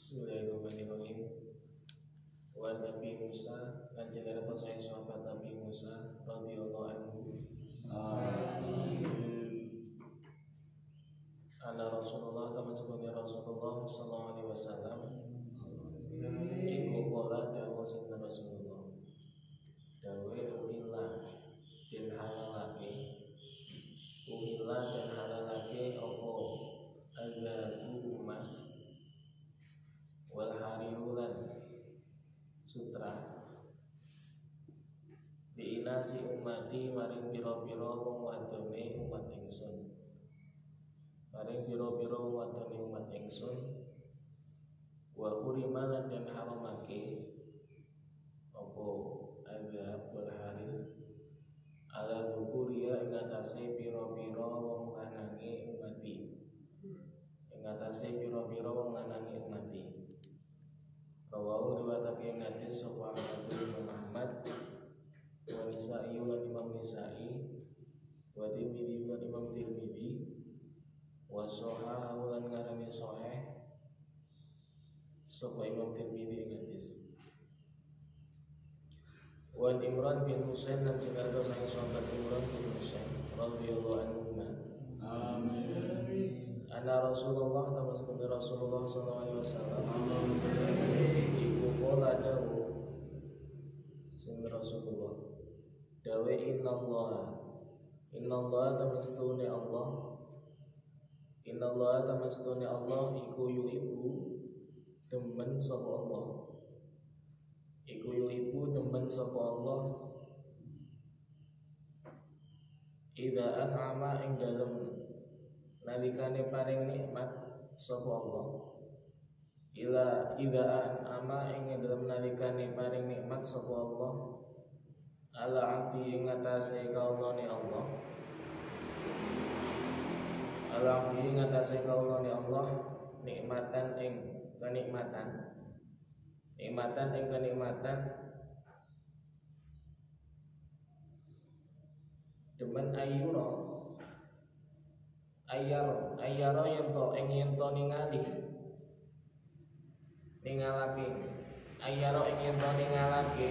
Bismillahirrahmanirrahim. Wa Nabi Musa lan jenengan saya sahabat Nabi Musa radhiyallahu anhu. Amin. Ana Rasulullah tamastuni Rasulullah sallallahu alaihi wasallam. Iku qala dawuh sinten Rasulullah. Dawe uhillah den halalake. Uhillah den halalake apa? Al-ghabu emas wal harirulan sutra biinasi umati maring pira-pira wong wadone umat ingsun maring pira-pira wadone umat ingsun wa hurimalan dan haramake apa azab wal harir ala dhukuria ing atase pira-pira wong lanange umati ing atase pira-pira wong lanange umati. Rawahu riwayatake hadis sapa Imam Ahmad wa Nisa'i lan Imam Nisa'i wa Tirmidzi lan Imam Tirmidzi wa Shahahu lan ngarani sahih sapa Imam Tirmidzi ing hadis. Wa Imran bin Husain lan juga sang sahabat Imran bin Husain radhiyallahu anhu. Amin. Ana Rasulullah tamastuni Rasulullah sallallahu alaihi wasallam iku qala dawu sing Rasulullah dawe innallaha tamastuni Allah iku yuhibbu demen sapa Allah idza an'ama ing dalem nalikane paring nikmat sapa Allah idza an'ama ing dalem nalikane paring nikmat sapa Allah ala abdi ing atase kaulane Allah nikmatan ing kenikmatan demen ayyara yen to ningali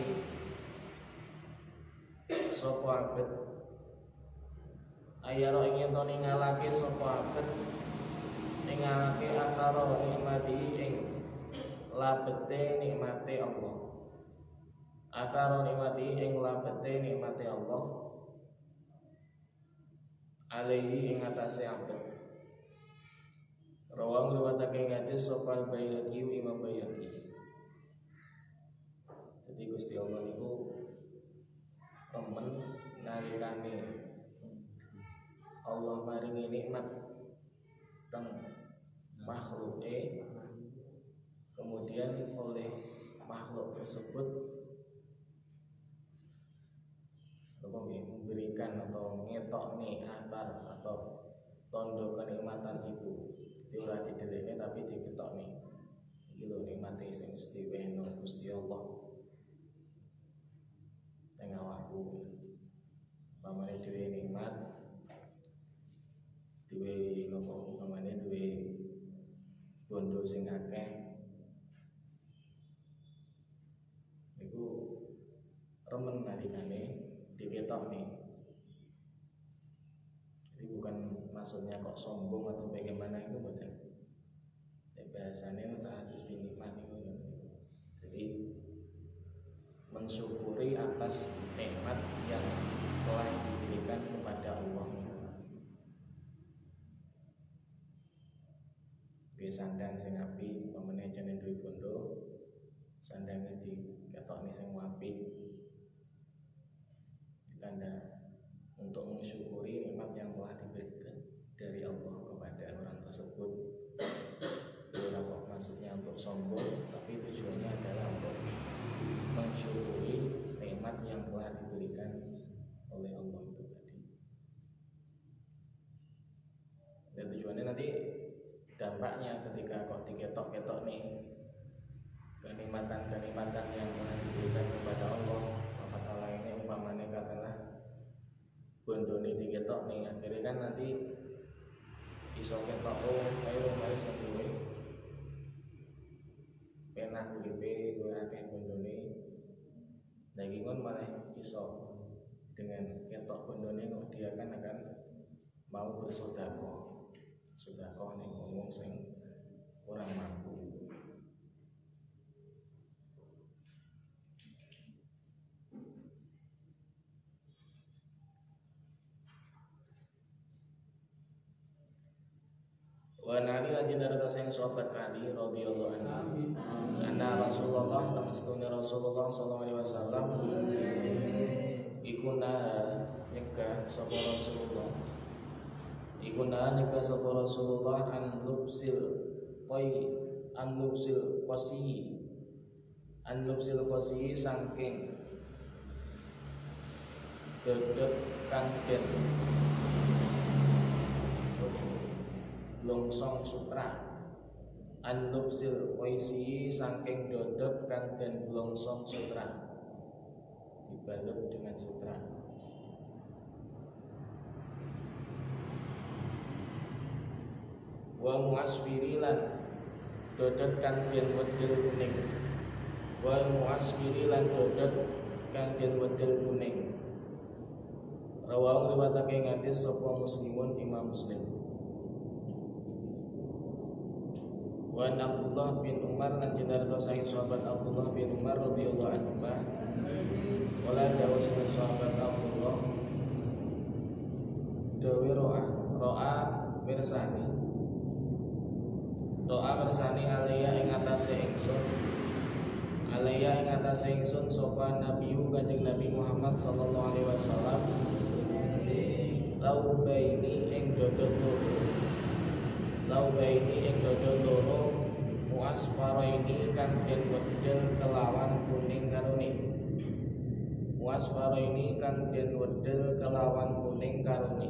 sapa abet ningalake akaro nikmati ing labete nikmate Allah alaihi ing atase abet. Rawang riwayatake hadis sapa Baihaqi Imam Baihaqi. Jadi Gusti Allah niku remen nalikane Allah maringi nikmat teng makhluke, kemudian oleh makhluk tersebut memberikan atau ngetokne atar atau tondo kenikmatan itu ora dideleke tapi diketokne. Iki lho nikmate sing mesti weno Gusti Allah teng awakku. Pamane dhewe nikmat duwe nopo pamane duwe bondo sing akeh iku remen nalikane diketokne. Jadi bukan maksudnya kok sombong atau bagaimana, itu bukan. Bahasanya tak harus binikmat itu. Jadi mensyukuri atas nikmat yang telah diberikan kepada Allah. Di sandang sing apik, pamane jane duwe bondo, sandange diketokne sing apik. Ditanda untuk mensyukuri nikmat yang telah diberikan dari Allah kepada orang tersebut. Bukan maksudnya untuk sombong, tapi tujuannya adalah untuk mensyukuri nikmat yang telah diberikan oleh Allah itu tadi. Dan tujuannya nanti dampaknya ketika kok diketok-ketok nih kenikmatan yang telah diberikan kepada Allah, apa salah ini umpamanya katakanlah bondone diketok nih, akhirnya kan nanti iso ketok ayo mari senduwe penak uripe kowe akeh bondone. Nah iki kon malah iso dengan ketok bondone kok dia kan akan mau bersedekah ning wong sing kurang mampu. Wa nabi lanjut dari tasing sahabat Ali radhiyallahu anhu. Anna Rasulullah tamastuna Rasulullah sallallahu alaihi wasallam ikuna nyegah sapa Rasulullah. Ikuna nyegah sapa Rasulullah an lubsil qasi saking dedek kangen longsong sutra. Anlubsil waisi saking dodop kang den blongsong sutra, dibalut dengan sutra. Wa muasfiri lan dodot kang den wedel kuning. Wa muasfiri lan dodot kang den wedel kuning. Rawahu riwayatake hadis sapa Muslimun Imam Muslim. Wa Abdullah bin Umar lan jenarto sahih sahabat Abdullah bin Umar radhiyallahu anhu wala dawu sing sahabat Abdullah dawe ro'a mirsani alaiya ing atase ingsun sapa nabiyu kanjeng Nabi Muhammad sallallahu alaihi wasallam laubaini ing dodot loro muasfaraini kang den wedel kelawan kuning karone. Muasfaraini kang den wedel kelawan kuning karone.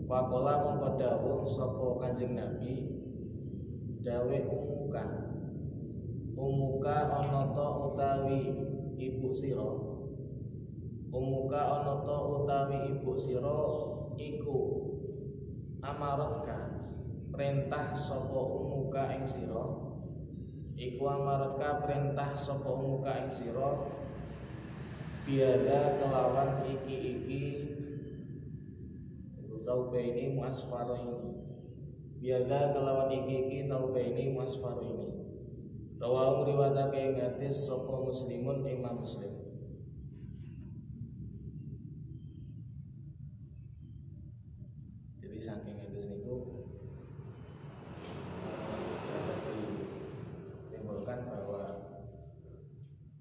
Faqala mongko dawuh sapa Kanjeng Nabi dawe umuka ana ta utawi ibu sira. Umuka ana ta utawi ibu sira iku amaratka perintah sapa umuka ing sira iku amaratka perintah sapa umuka ing sira biada kelawan iki saubaini muasfaraini biada kelawan iki saubaini muasfaraini. Rawahu riwayatake hadis sapa Muslimun Imam Muslim. Jadi saking hadis niku simbolkan bahwa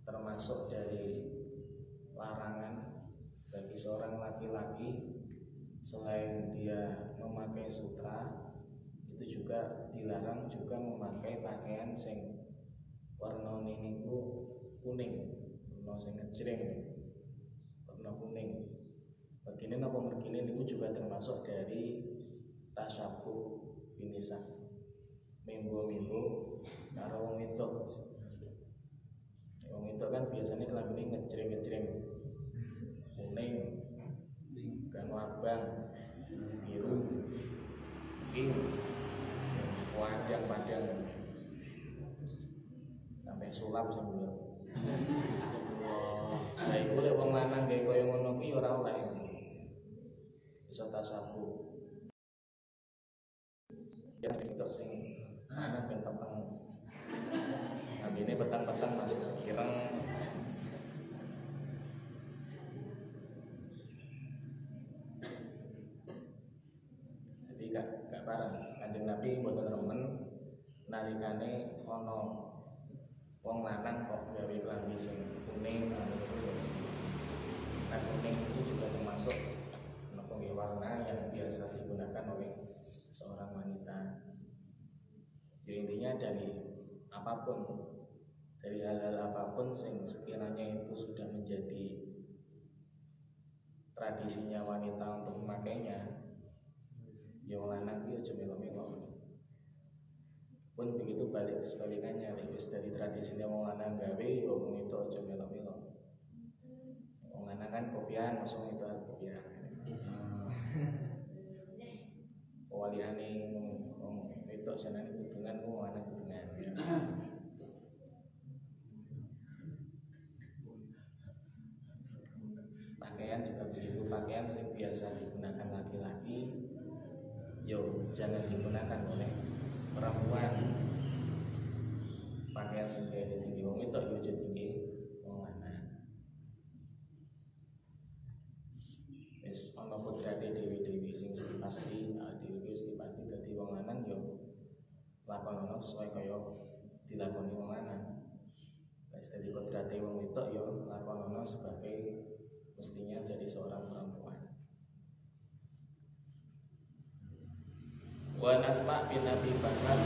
termasuk dari larangan bagi seorang laki-laki selain dia memakai sutra, itu juga dilarang juga memakai pakaian sing warna niku kuning, warna sing ngejreng, warna kuning. Begini napa mergine niku juga termasuk dari tasyabuh binisa. Minggu karo wong wedok. Wong wedok kan biasanya kelambine ngejreng-ngejreng. Kuning, kan abang, biru, pink, padang-padang. Sampai sulap semua. Lah iku lek wong lanang gawe koyo ngono kuwi ora oleh. Iso tasyabuh. Ya itu sing anak ben peteng. Ambine peteng-peteng masuk ireng. kelambi sing kuning itu. Nah, kuning itu juga termasuk warna yang biasa digunakan oleh seorang wanita. Ya, intinya dari apapun, dari hal-hal apapun yang sekiranya itu sudah menjadi tradisinya wanita untuk memakainya, yang lanang itu aja melo-melo. Pun begitu balik sebalikannya, wis dari tradisinya wong lanang gawe, ya wong itu aja melo-melo. Wong lanang kan kopian, langsung itu kopian. Waliane wong wedok senane hubungan wong lanang hubungan. Pakaian juga begitu, pakaian yang biasa digunakan laki-laki, yo jangan digunakan oleh perempuan. Pakaian yang biasa tinggi wong wedok yo aja tinggi wong lanang. Wis ana kodrate dewi-dewi sing mesti pasti, dewi mesti pasti dadi wong lanang yo lakonono sesuai kaya dilakoni wong lanang. Wis dadi kodrate wong wedok yo lakonono sebagai mestinya jadi seorang perempuan. Wa Asma bin Abi Bakar,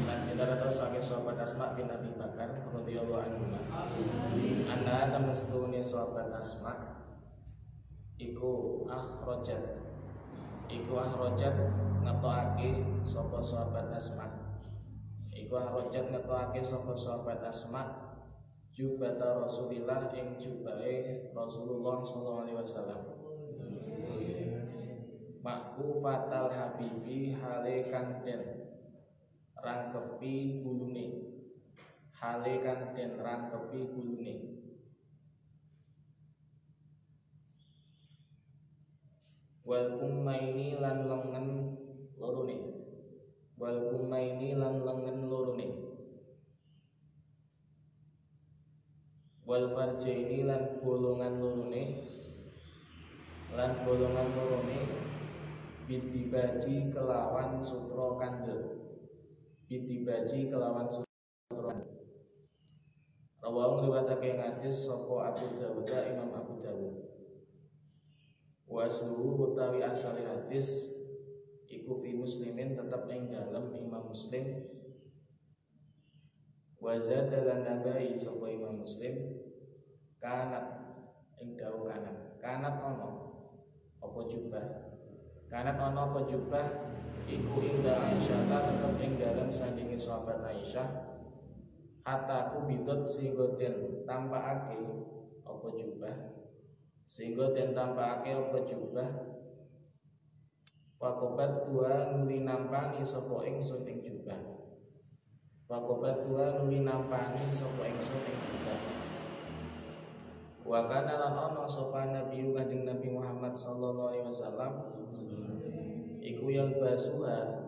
dan kita terus sebagai sahabat Asma bin Abi Bakar radhiyallahu anhu. Anda temestune sahabat Asma iku akhrajat ngetokake sapa sahabat Asma. Iku akhrajat ngetokake sapa sahabat Asma jubata Rasulillah ing jubahe Rasulullah sallallahu alaihi wasallam. Makku fatal habibi hale kang den rangkepi gulune. Hale kang den rangkepi gulune. Wal kummaini lan lengen lorone. Wal kummaini lan lengen lorone. Wal farjaini lan bolongan lorone. Lan bolongan lorone bitibaji kelawan sutra kandel. Bitibaji kelawan sutra kandel. Rawahu riwayatake hadis sapa Abu Dawud, Imam Abu Dawud. Wasluhu utawi asale hadis iku fi Muslimin tetap ing dalam Imam Muslim. Wa zada lan nambahi sapa Imam Muslim kanat ing dawuh kanat ono apa jubah. Kanat ono apa jubah iku ing Aisyah tetep ing dalam sandinge sahabat Aisyah. Hatta kubidot sehingga den tampakake apa jubah. Sehingga den tampakake apa jubah. Wakobat tua nuli nampani sapa ingsun ing jubah. Wakobat tua nuli nampani sapa ingsun ing jubah. Wa kana lan ana sapa Nabi Kanjeng Nabi Muhammad sallallahu alaihi wasallam iku yang basuha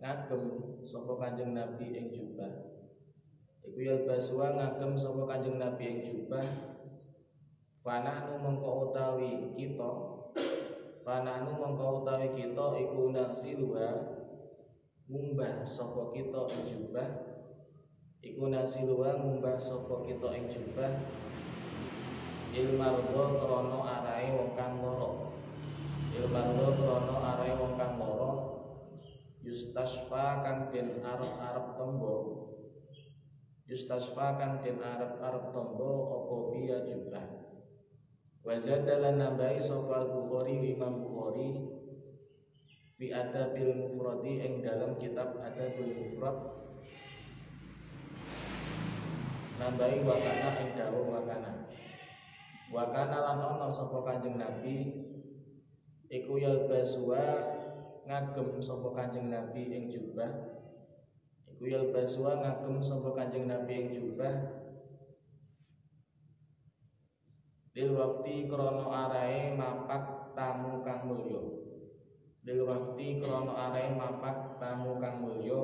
ngagem sapa Kanjeng Nabi ing jubah. Iku yang basuha ngagem sapa Kanjeng Nabi ing jubah. Fanahnu mongko utawi kita iku nasiluha ngumbah sapa kita ing jubah. Iku nasiluha ngumbah sapa kita ing jubah. Ilmardo krono arahe wong kang lara. Ilmardo krono arahe wong kang lara. Yustasfa kang den arep-arep tombo. Yustasfa kang den arep-arep tombo apa biya jubah. Wa zadalan nambahi sapa Bukhari Imam Bukhari fi adabil mufradi ing dalam kitab Adabul Mufrad. Nambahi wakana ing dawuh wakana. Wakana lan ana sapa Kanjeng Nabi iku yalbaswa ngagem sapa Kanjeng Nabi ing jubah. Iku yalbaswa ngagem sapa Kanjeng Nabi ing jubah. Lil wafti krana arahe mapak tamu kang mulya. Lil wafti krana arahe mapak tamu kang mulya.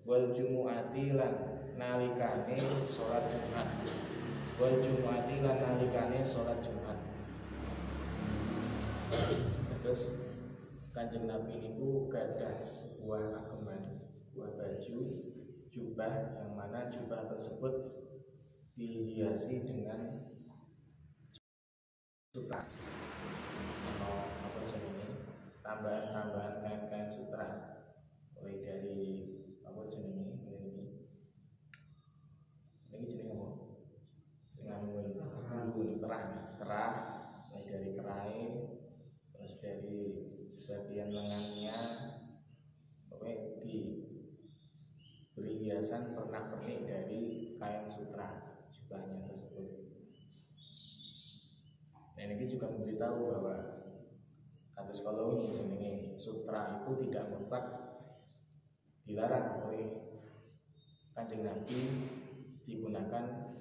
Wal jumu'ati lan nalikane salat Jumat. Wal jumu'ati lan nalikane salat Jumat. Terus Kanjeng Nabi niku gadah sebuah ageman, sebuah baju jubah yang mana jubah tersebut dihiasi dengan sutra atau apa jenenge tambahan-tambahan kain-kain sutra, mulai dari apa jenenge ini jenenge apa sing anu kerah mulai dari kerai, terus dari sebagian lengannya pokoknya diberi hiasan pernak-pernik dari kain sutra jubahnya tersebut. Nah ini juga memberitahu bahwa kados kalau ini jenenge sutra itu tidak mutlak dilarang oleh Kanjeng Nabi digunakan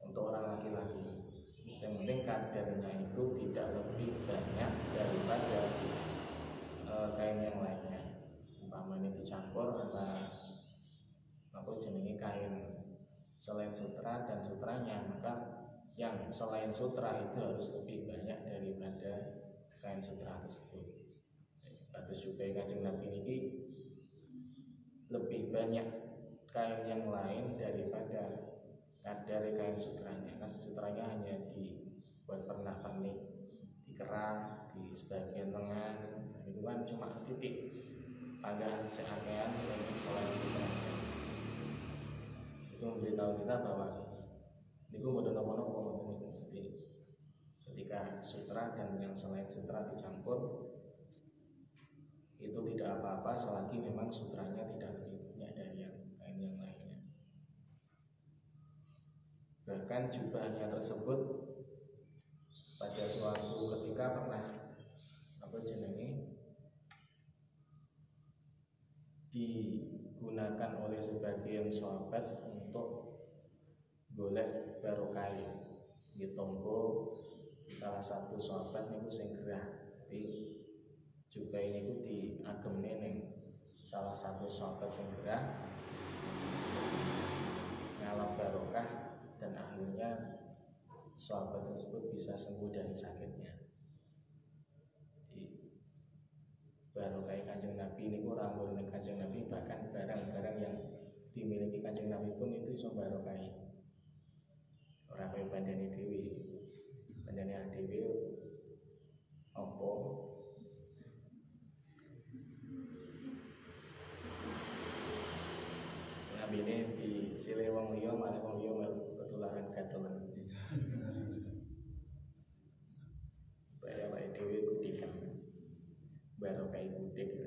untuk orang laki-laki. Yang penting kadarnya itu tidak lebih banyak daripada kain yang lainnya. Umpamanya dicampur antara apa jenenge kain selain sutra dan sutranya, maka yang selain sutra itu harus lebih banyak daripada kain sutra tersebut. Terus juga Kanjeng Nabi ini lebih banyak kain yang lain daripada kadar kain sutranya. Kan sutranya hanya dibuat pernak-pernik, dikerah di sebagian lengan, itu kan cuma titik panggahan seakean selain sutranya. Itu memberitahu kita bahwa itu bodoh nopo-nopo ketika sutra dan yang selain sutra dicampur itu tidak apa-apa selagi memang sutranya tidak lebih banyak dari yang lain yang lainnya. Bahkan jubahnya tersebut pada suatu ketika pernah apa jenenge digunakan oleh sebagian sahabat untuk golek barokah. Ditompo salah satu sahabat niku sing gerah. Jadi jubah ini ku diagemne ning salah satu sahabat sing gerah ngalap barokah, dan akhirnya sahabat tersebut bisa sembuh dari sakitnya. Jadi barokah Kanjeng Nabi ini ora ngurung Kanjeng Nabi, bahkan barang-barang yang dimiliki Kanjeng Nabi pun itu iso barokah. Ora kaya bandane dhewe. Bandane dhewe apa nabine di sile wong liya malah wong liya ketularan gadolan. Supaya wae dhewe kudikan barokah kudik.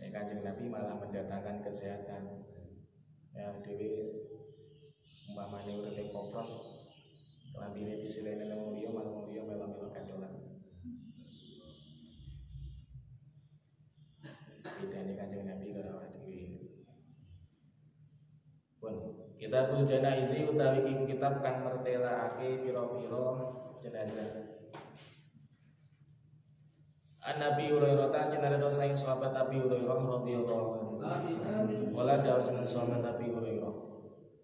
Kanjeng Nabi malah mendatangkan kesehatan. Ya dhewe umpamane uripe kopros, lambine disilene wong liya malah wong liya melo-melo gadolan. Bedane Kanjeng Nabi karo awake dhewe. Pun Kitabul Janaizi utawi kitab kang mertelaake pira-pira jenazah. An-Nabi Hurairah jenazah saing sahabat Nabi Hurairah radhiyallahu anhu. Wala dawuh jeneng sahabat Nabi Hurairah.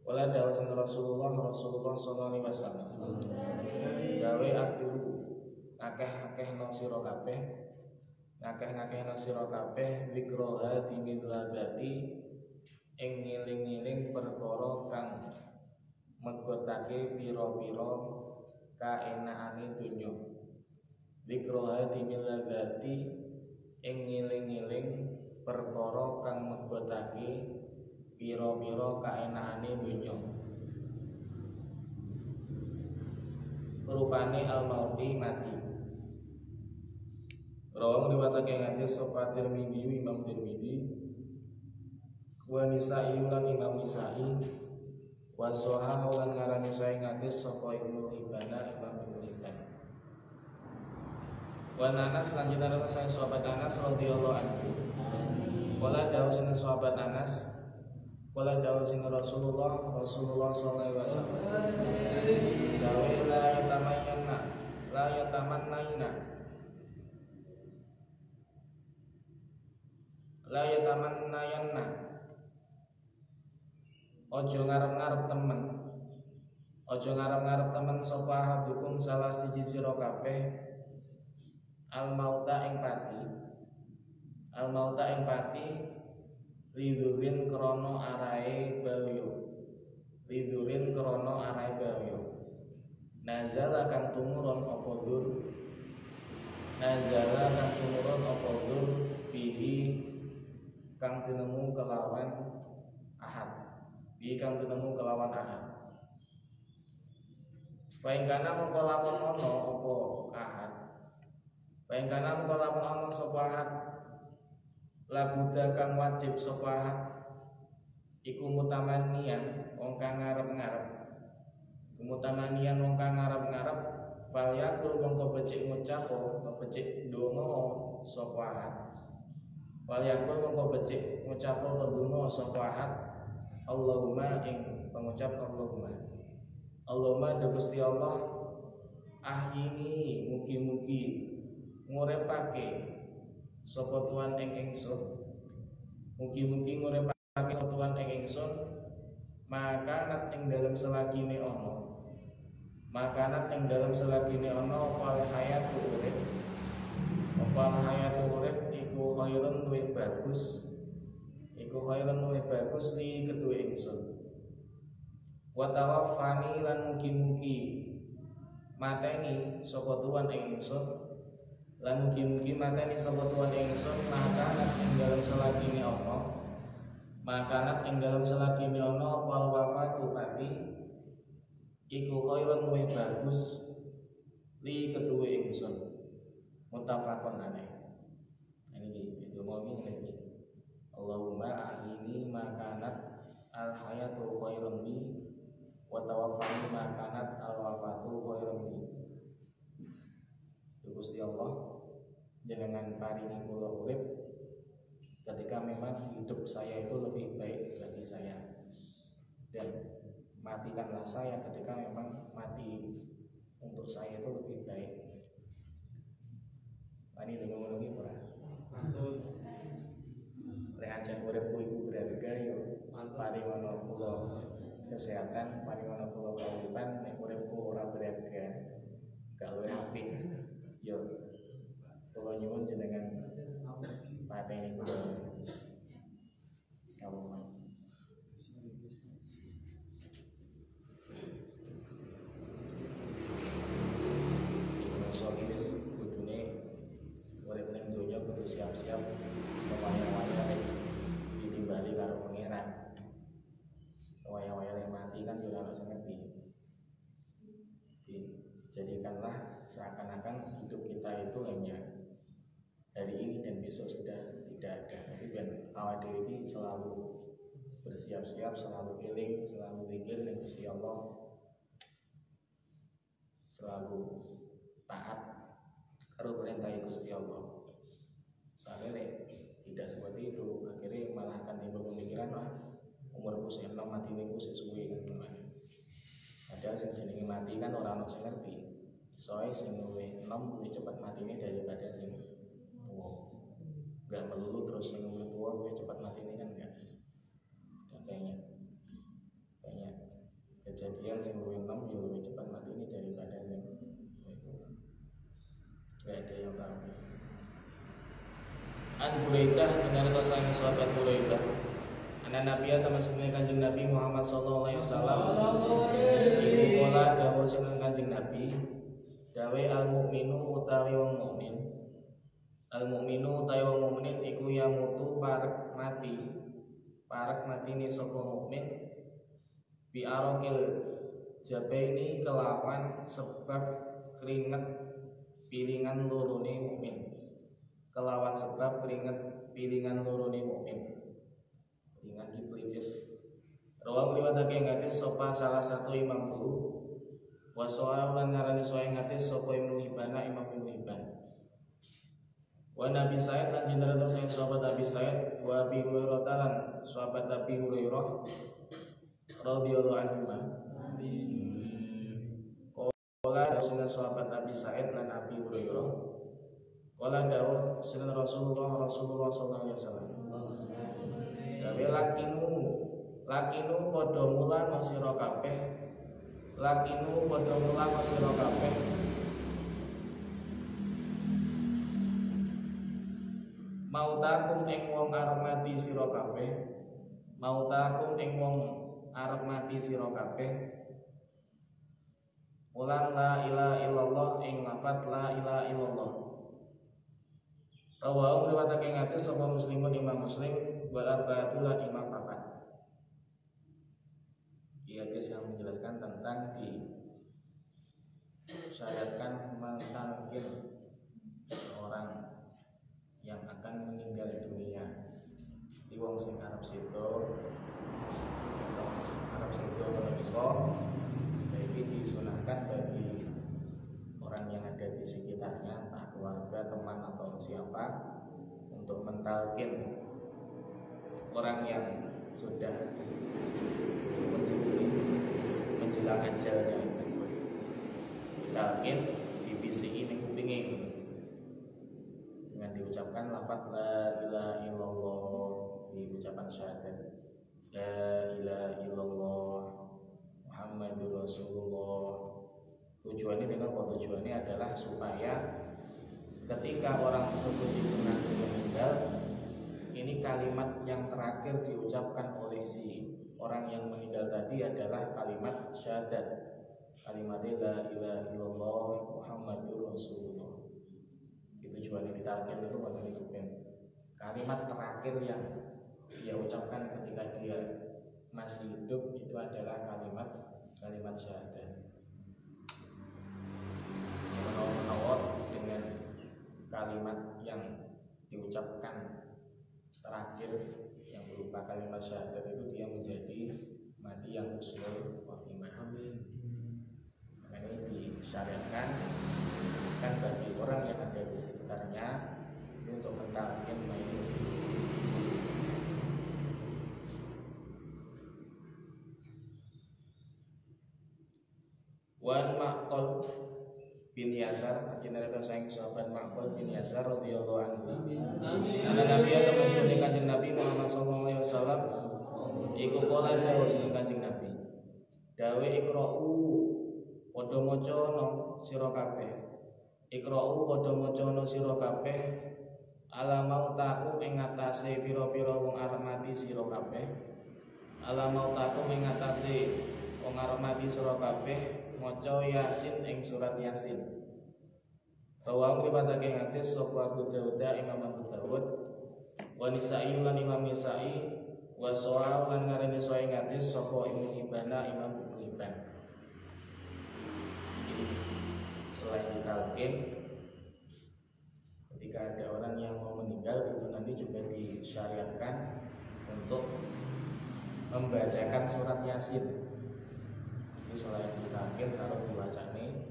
Wala dawuh jeneng Rasulullah sallallahu alaihi wasallam. Gawe aktiru akeh-akeh nang sira kabeh. Ngakeh-ngakeh nang sira kabeh wikroha dimilladati ing ngiling-ngiling perkara kang megotake pira-pira kaenakane donya. Wikroha dimilladati ing ngiling-ngiling perkara kang megotake pira-pira kaenakane donya. Rupane al-mauti mati. Rawang riwayatake hadis sapa Tirmidzi Imam Tirmidzi wa Nisa'i lan Imam Nisa'i wa Shahih lan ngarani sahih hadis sapa Ibnu Hibban Imam Ibnu Hibban. Wa Anas lan jenengan sang sahabat Anas radhiyallahu anhu. Wala dawuh sang sahabat Anas wala dawuh sang Rasulullah sallallahu alaihi wasallam. Dawe la yatamannayanna ojo ngarep-ngarep temen sapa hadukum salah siji sira kabeh al mauta ing pati lidurin krono arae balyo nazala kang tumurun apa dur, nazala kang tumurun apa dur bihi kang tinemu kelawan ahad, bihi kang tinemu kelawan ahad. Paingkana mongko lamun ana apa ahad, paingkana mongko lamun ana sapa ahad, labuda kang wajib sapa ahad iku mutamanian wong kang ngarep-ngarep, mutamanian wong kang ngarep-ngarep, fal yakul mongko becik ngucapo, becik ndonga sapa ahad, fal yakul mongko becik ngucapo ndonga sapa ahad, Allahumma ing pengucap Allahumma, Allahumma da Gusti Allah, ahyini mugi-mugi ngurepake sapa Tuhan ing ingsun, mugi-mugi ngurepake sapa Tuhan ing ingsun, makanat ing dalem selagine ana, makanat ing dalem selagine ana apa hayatu urip, apa hayatu urip iku khairun luwih bagus, iku khairun luwih bagus li kedue ingsun. Wa tawaffani lan mugi-mugi mateni sapa Tuhan ing ingsun, lan mugi-mugi mateni sapa Tuhan ing ingsun, makanat ing dalem selagine ana, makanat ing dalem selagine ana apa wafatu mati iku khairun luwih bagus li kedue ingsun. Muttafaqun alaih. Ini itu mau ngene. Allahumma ahyini makanat al hayatu khairun li wa tawaffani makanat al wafatu khairun li. Gusti Allah, jenengan paringi kula urip ketika memang hidup saya itu lebih baik bagi saya, dan matikanlah saya ketika memang mati untuk saya itu lebih baik. Ini dengan lagi ora. Lek ancen uripku iku berharga yo, paringono kula kesehatan, paringono kula kauripan, nek uripku ora berharga, gak luwih apik. Yo, kula nyuwun jenengan pateni kula. Allahumma siap-siap sewaya-waya ditimbali karo pangeran. Sewaya-waya yang mati kan juga harus ngerti. Jadikanlah seakan-akan hidup kita itu hanya hari ini dan besok sudah tidak ada. Tapi kan awal diri ini selalu bersiap-siap, selalu eling, selalu zikir dengan Gusti Allah, selalu taat karo perintah Gusti Allah. Soalnya tidak seperti itu, akhirnya malah akan timbul pemikiran, wah umur usia 6 mati ini sesuai kan teman. Padahal sing jenenge mati kan orang sing ngerti. Soalnya sing luwih 6 lebih cepat mati ini daripada sing tua. Gak melulu terus sing luwih tua lebih cepat mati ini kan enggak. Dan banyak kejadian sing luwih 6 ya lebih cepat mati ini daripada sing itu. Gak ada yang tahu. An Buraidah benar bahasa sahabat Buraidah. Anak Nabi atau maksudnya kanjeng Nabi Muhammad sallallahu alaihi wasallam. Iku pola dawuh sinten kanjeng Nabi. Dawe al mukminu utawi wong mukmin. Al mukminu utawi wong mukmin iku yamutu parek mati. Parek matine sapa mukmin bi arokil jabaini kelawan sebab keringet piringan lorone mukmin. Kelawan sebab keringet piringan lorone mukmin, piringan iblis. Rawi riwayatake ngatis sopa salah satu Imam Guru, wasoal lan ngarani soe ngatis sopa Ibnu Hibban, Imam Ibnu Hibban. Wa Nabi Sa'id lan jenderal sang sahabat Nabi Sa'id, wa Abi Hurairah lan sahabat Abi Hurairah radhiyallahu anhu. Qala dawuh sahabat Nabi Sa'id lan Abi Hurairah. Wala dawuh sunan Rasulullah sallallahu alaihi wasallam. Dawe lakinu padha mulang sira kabeh. Lakinu padha mulang sira kabeh. Mautakum ing wong arep mati sira kabeh. Mautakum ing wong arep mati sira kabeh. ulang la ilaha illallah ing lafadz la ilaha illallah. Rawahu riwayatake ngatis sapa Muslimun Imam Muslim wal arba'atu lan imam papat. Hadis yang menjelaskan tentang disyariatkan mentalkin seorang yang akan meninggal dunia. Di wong sing Arab sido menika iki disunahkan bagi orang yang ada di sekitarnya, entah keluarga, teman atau siapa, untuk mentalkin orang yang sudah menjelang ajalnya disebut ditalkin, dibisiki ning kupinge dengan diucapkan lafaz la ilaha illallah, diucapkan syahadat la ilaha illallah Muhammadur Rasulullah. Tujuannya dengan tujuannya adalah supaya ketika orang tersebut itu nanti meninggal, ini kalimat yang terakhir diucapkan oleh si orang yang meninggal tadi adalah kalimat syahadat, kalimat la ilaha illallah Muhammadur Rasulullah. Itu tujuannya ditalkin itu bukan ditupin. Kalimat terakhir yang dia ucapkan ketika dia masih hidup itu adalah kalimat syahadat. Menawar dengan kalimat yang diucapkan terakhir yang berupa kalimat syahadat itu dia menjadi mati yang husnul khotimah. Makanya disyariatkan kan bagi orang yang ada di sekitarnya untuk mentalkin mayit tersebut. Wan Ma'qal bin Yasar, jenazah sayang sahabat Ma'qal bin Yasar radhiyallahu anhu. Ana Nabi atau sunni Kanjeng Nabi Muhammad sallallahu alaihi wasallam iku kala dawuh sunni Kanjeng Nabi. Dawe ikra'u padha maca sira kabeh. Ikra'u padha maca sira kabeh ala mautaku ing atase pira-pira wong arep mati sira kabeh. Ala mautaku ing atase wong arep mati sira kabeh. Maca Yasin ing surat Yasin. Rawahu riwayatake hadis sapa Abu Dawud Imam Abu Dawud wa Nisa'i lan Imam Nisa'i wa Sahih lan ngarani sahih hadis sapa Ibnu Hibban Imam Ibnu Hibban. Selain ditalkin, ketika ada orang yang mau meninggal itu nanti juga disyariatkan untuk membacakan surat Yasin. Selain ditalkin taruh diwacane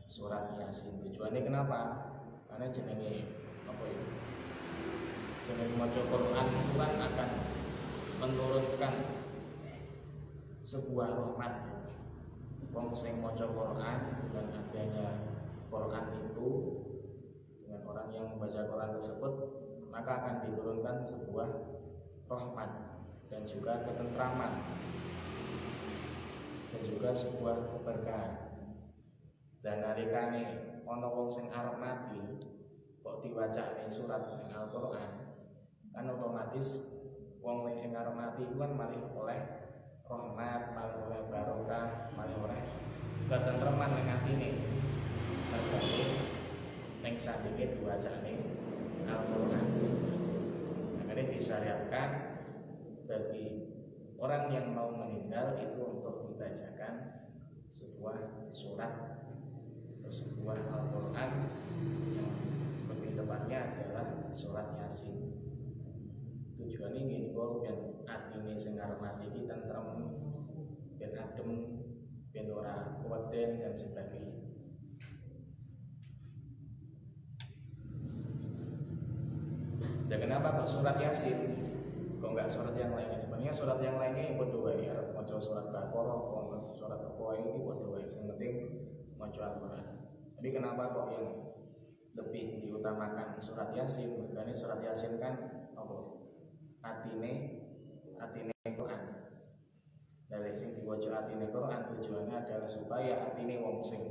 surat Yasin. Tujuannya kenapa? Karena jenenge apa ya? Jenenge maca Quran itu kan akan menurunkan sebuah rahmat. Wong sing maca Quran dengan adanya Quran itu, dengan orang yang membaca Quran tersebut, maka akan diturunkan sebuah rahmat dan juga ketentraman dan juga sebuah keberkahan. Dan nalikane ana wong sing arep mati kok diwacane surat ning Al-Qur'an, kan otomatis wong sing arep mati itu kan malih oleh rahmat, malih oleh barokah, malih oleh ketentreman ning atine. Mergane ning sandinge diwacane Al-Qur'an. Makanya disyariatkan bagi orang yang mau meninggal itu untuk dibacakan sebuah surat atau sebuah Al-Quran yang lebih tepatnya adalah surat Yasin. Tujuannya ingin biar atine sing arep mati iki tentrem, ben adem, ben ora kuweden dan sebagainya. Dan kenapa kok surat Yasin? Kok enggak surat yang lainnya? Sebenarnya surat yang lainnya padha wae, arep maca surat Baqarah, kok surat apa iki padha wae, sing penting maca Al-Qur'an. Tapi kenapa kok yang lebih diutamakan surat Yasin? Karena surat Yasin kan apa? Atine Quran. Dari sing diwaca atine Quran tujuannya adalah supaya atine wong sing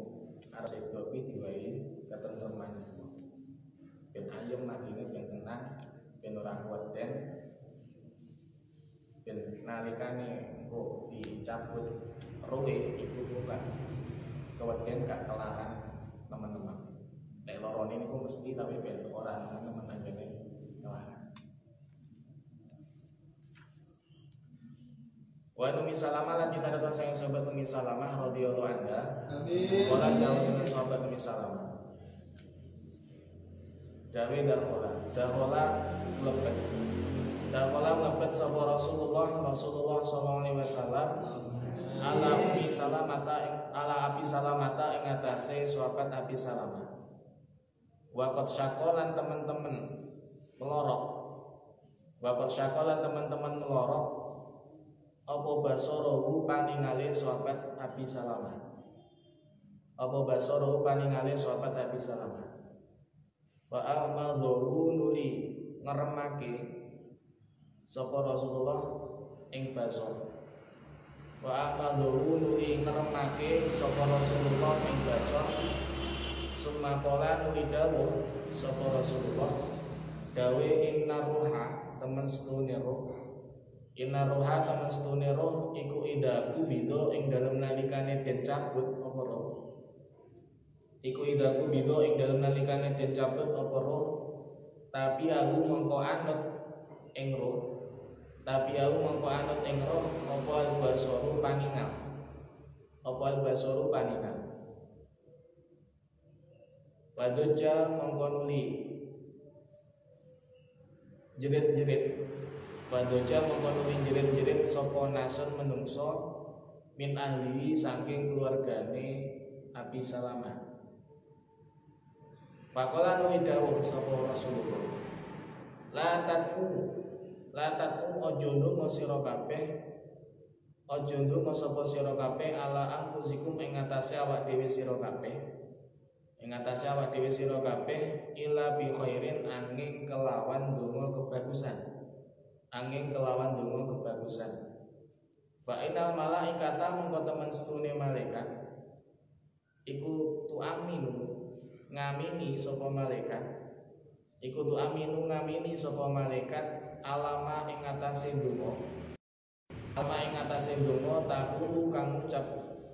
arep sedo iki diwai ketentreman. Ben ayem atine ben tenang, ben ora kuweden. Ben nalikane engko dicabut ruwe iku bukan kewedian gak kelaran teman-teman. Nek lorone niku mesti tapi ben ora teman-teman anjene kelaran. Wa Ummi Salamah lan kita datang sayang sahabat Ummi Salamah radhiyallahu anha. Amin. Wala dawu sayang sahabat Ummi Salamah. Dawe dakhala mlebet. Dakhala mlebet sapa Rasulullah sallallahu alaihi wasallam ala Abi Salamata ing atase sahabat Abi Salamah. Waqat syakolan teman-teman melorok. Waqat syakolan teman-teman melorok. Apa basarahu paningale sahabat Abi Salamah. Apa basarahu paningale sahabat Abi Salamah. Wa amadhu nuli ngeremake sapa Rasulullah ing basar. Wa amadhu nuli ngeremake sapa Rasulullah ing basar. Summa qala nuli dawuh sapa Rasulullah dawe inna ruha temen setune roh. Inna ruha temen setune roh iku idaku bida ing dalem nalikane den cabut apa roh. Iku idaku bida ing dalem nalikane den cabut apa roh. Tapi aku mongko anut ing roh. Tapi aku mongko anut ing roh apa al-basaru paningal. Apa al-basaru paningal. Wadoja mongko nuli jerit-jerit. Wadoja mongko nuli jerit-jerit sapa nasun menungso min ahli saking keluargane Abi Salamah. Faqala nuli dawuh sapa Rasulullah. La tatu aja ndonga sira kabeh. Aja ndonga sapa sira kabeh ala anfusikum ing atase awak dhewe sira kabeh. Ing atase awak dhewe sira kabeh ila bi khairin angin kelawan donga kebagusan. Angin kelawan donga kebagusan. Fa inal malaikata mongko temen setune malaikat iku tu'aminu ngamini sapa malaikat. Iku tu'aminu ngamini sapa malaikat alama ing atase donga. Alama ing atase donga takulu kang ucap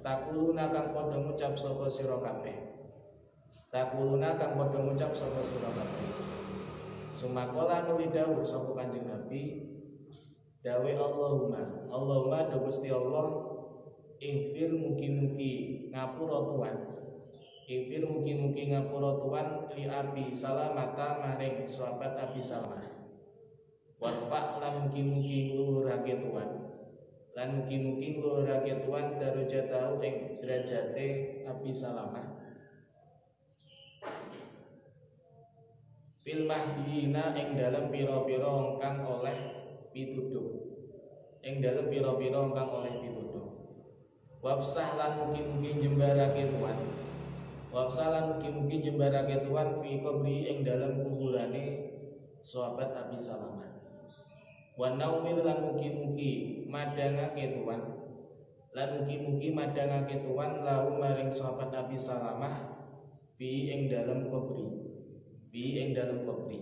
takuluna kang padha ngucap sapa sira kabeh. Takuluna kang padha ngucap sapa sira kabeh. Sumakola nuli dawuh sapa Kanjeng Nabi dawe Allahumma do Gusti Allah infir mugi-mugi ngapura tuan. Infir mugi-mugi ngapura tuan li Abi Salamata maring sahabat Abi Salamah. Warfa lan mugi-mugi ngluhurake tuan. Lan mugi-mugi ngluhurake tuan darajatahu ing derajate Abi Salamah. Fil mahdina ing dalem pira-pira kang oleh pituduh. Ing dalem pira-pira kang oleh pituduh. Wafsah lan mugi-mugi jembarake tuan. Wafsah lan mugi-mugi jembarake tuan fi qabri ing dalem kuburane sahabat Abi Salamah. Wa naumil lan mugi-mugi madangake tuan. Lan mugi-mugi madangake tuan lahu maring sahabat Abi Salamah fi ing dalem kubri. Fi ing dalem kubri.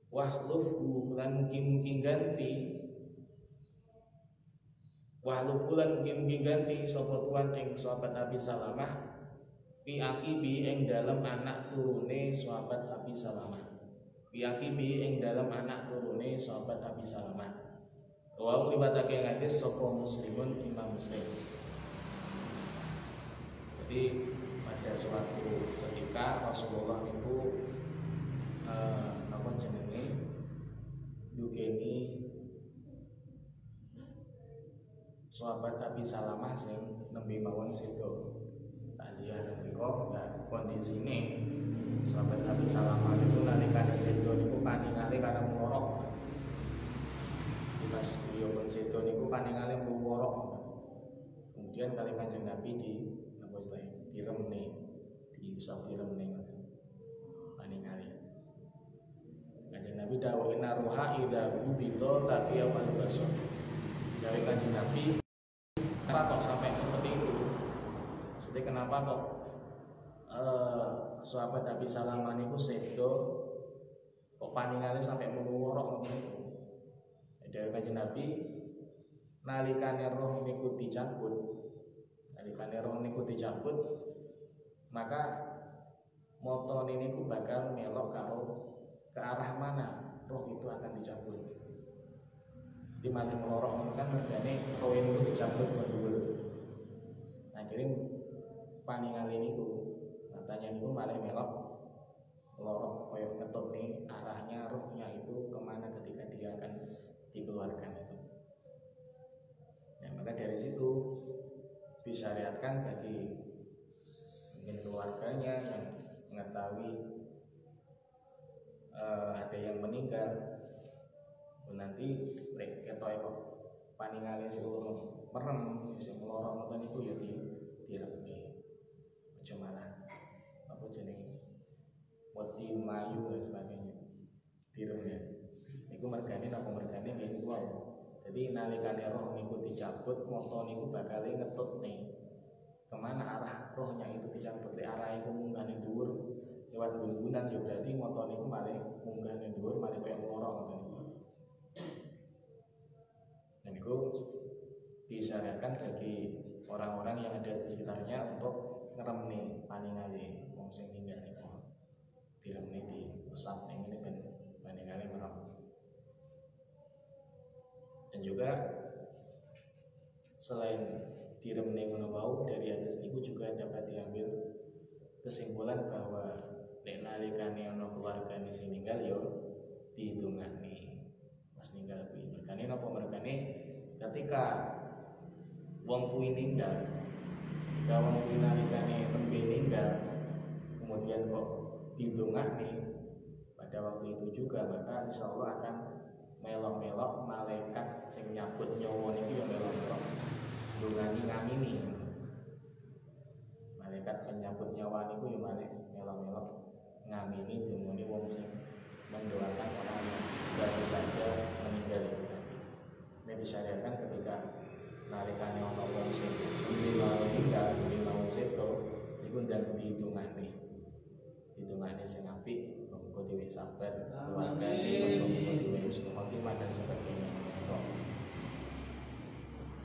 Wahlufhu lan mugi-mugi ganti. Wahlufhu lan mugi-mugi ganti sapa tuan ing sahabat Abi Salamah fi aqibi ing dalem anak turune sahabat Abi Salamah. Fi aqibi ing dalem anak turune sahabat Abi Salamah. Wa libatake hadis sapa Muslimun Imam Muslim. Jadi pada suatu ketika Rasulullah itu apa jenenge dukeni sahabat Abi Salamah sing nembe mawon sedo takziah niku kondisine sahabat Abi Salamah itu nalikane sedo niku paningale karena melorok. Pas beliau pun sedo niku paningale melorok. Kemudian kali Kanjeng Nabi di napa wae diremne diusap diremne paningale. Nabi dawuh inna ruha idza ubida tapi awal basar. Dari Kanjeng Nabi, kenapa kok sampai seperti itu? Jadi kenapa kok sahabat Abi Salamah niku sedo kok paningane sampai meluworok ngoten niku. Dari Kanjeng Nabi nalikane roh niku dicabut. Nalikane roh niku dicabut, maka motone niku bakal melok karo ke arah mana roh itu akan dicabut. Di maling melorok kan mergane roh niku dicabut ke dhuwur. Nah, kirim paningale niku katanya niku malah melok melorok koyo ngetut nih arahnya rohnya itu kemana ketika dia akan dikeluarkan itu. Nah, maka dari situ disyariatkan bagi mungkin keluarganya yang mengetahui ada yang meninggal, nanti ketoy kok paningale sing merem sing melorok ngoten niku ya diremi. Aja malah apa jenenge wedi mayu dan sebagainya direm ya. Niku mergane napa mergane nggih niku wae. Jadi nalikane roh niku dicabut, moto niku bakal ngetut nih kemana arah rohnya itu dicabut. Arah itu munggah ning dhuwur lewat gunggunan ya berarti moto niku malah munggah ning dhuwur malah koyo melorok ngoten niku. Dan niku disyariatkan bagi orang-orang yang ada di sekitarnya untuk ngeremni paningale wong sing ninggal niku. Diremni di usap ning ngene ben paningale merem. Dan juga selain diremni ngono wau, dari hadis niku juga dapat diambil kesimpulan bahwa nek nalikane ana keluargane sing ninggal yo dihitungane pas ninggal kuwi. Mergane napa mergane ketika wong kuwi ninggal, ketika wong kuwi nalikane tembe ninggal kemudian kok dihitungane pada waktu itu juga, maka insyaallah akan melok-melok malaikat sing nyabut nyawa niki yo melok-melok ndungani ngamini. Malaikat penyabut nyawa niku yo melok-melok ngamini dumuni wong sing mendoakan orang yang baru saja meninggal itu tadi. Ini disyariatkan ketika nalikane ana wong sing meninggal, meninggal seto niku ndang dihitungane. Hitungane sing apik, muga dhewe sabar, keluargane muga dhewe husnul khotimah dan sebagainya.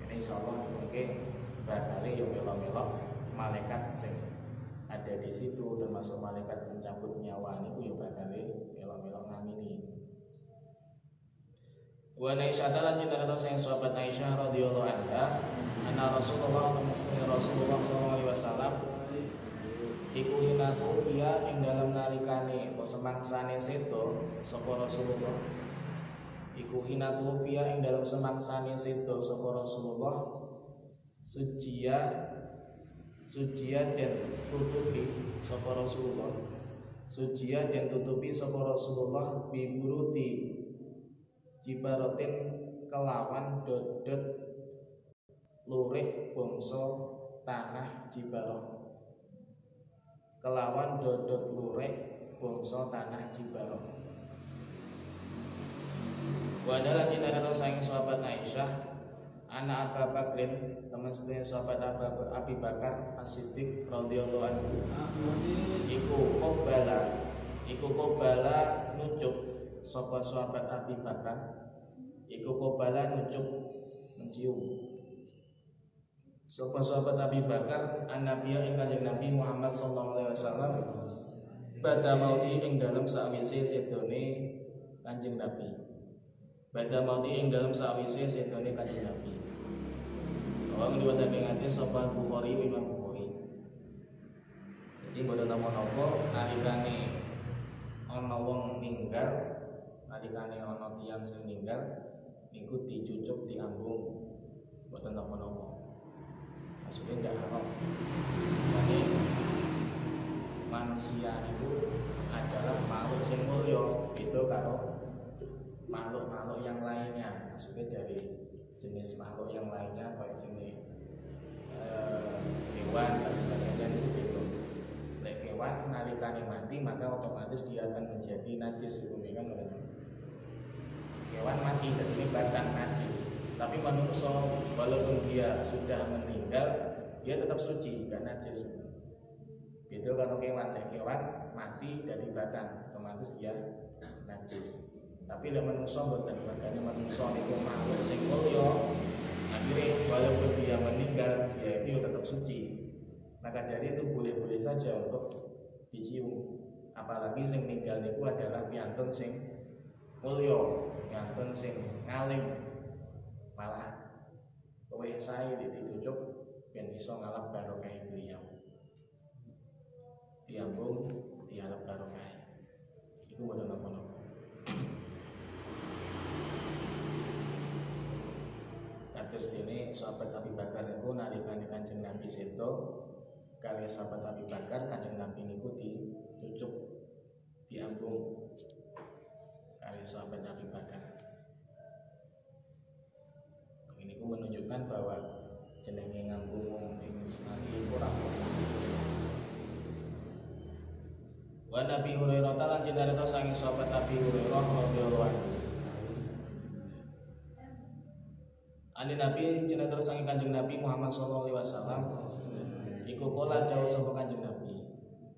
Ini insyaallah mungkin bakal yo melok-melok malaikat sing ada di situ, termasuk malaikat pencabut nyawa niku yo bakal melok-melok ngamini. Wa Aisyah lan nyinarato sing sahabat Aisyah radhiyallahu anha, anna Rasulullah sallallahu alaihi wasallam iku hinatu fiya ing dalam nalikane atau semangsane sedo sapa Rasulullah. Iku hinatu fiya ing dalam semangsane sedo sapa Rasulullah suciya den tutupi sapa Rasulullah. Suciya den tutupi sapa Rasulullah biburuti jibaratin kelawan dodot lurik bangsa tanah Jibarah. Kelawan dodot lurik bangsa tanah Jibarah. Wa adalah tindakan saking sahabat Aisyah, anak Abu Bakrin, teman sedaya sahabat Abi Bakar As-Siddiq radhiyallahu anhu. Iku qobala nucuk sapa sahabat Abi Bakar. Iku qobala nucuk mencium sapa sahabat Abi Bakar an-Nabiya ing Kanjeng Nabi Muhammad sallallahu alaihi wasallam badha maudi ing dalem sawise sedone Kanjeng Nabi. Badha maudi ing dalem sawise sedone Kanjeng Nabi. Wong diwatake ngate sapa Bukhari Imam Bukhari. Jadi boten napa-napa nalikane ana wong ninggal, nalikane ana tiyang sing ninggal niku dicucuk diambung boten napa-napa. Maksudnya enggak haram. Jadi manusia itu adalah makhluk sing mulya, itu karo makhluk-makhluk yang lainnya. Maksudnya dari jenis makhluk yang lainnya kayak jenis hewan dan sebagainya itu beda. Nek hewan nalikane mati maka otomatis dia akan menjadi najis itu kan. Hewan mati jadi batang najis. Tapi manusia walaupun dia sudah meninggal, dia tetap suci, gak najis. Itu kalau hewan mati dari batang, otomatis dia najis. Tapi lek manusia boten, makanya manusia niku makhluk sing mulya. Akhirnya walaupun dia meninggal, dia itu tetap bau suci, maka dari itu boleh-boleh saja untuk dicium. Apalagi sing ninggal niku adalah piantun sing mulya, piantun sing ngalim, malah luwih sae dicucuk ben iso ngalap barokah beliau. Diambung dialap barokah. Iku boten napa-napa. Kados dene sahabat Abu Bakar niku nalikane Kanjeng Nabi sedo kali sahabat Abu Bakar, Kanjeng Nabi niku dicucuk diambung kali sahabat Abu Bakar. Ini ku menunjukkan bahwa jenenge ngambung wong ing Nabi iku ora apa. Wa Nabi Hurairah lan jenareta saking sahabat Nabi Hurairah radhiyallahu anhu. Ani Nabi jenareta saking Kanjeng Nabi Muhammad sallallahu alaihi wasallam iku kala dawuh sapa Kanjeng Nabi.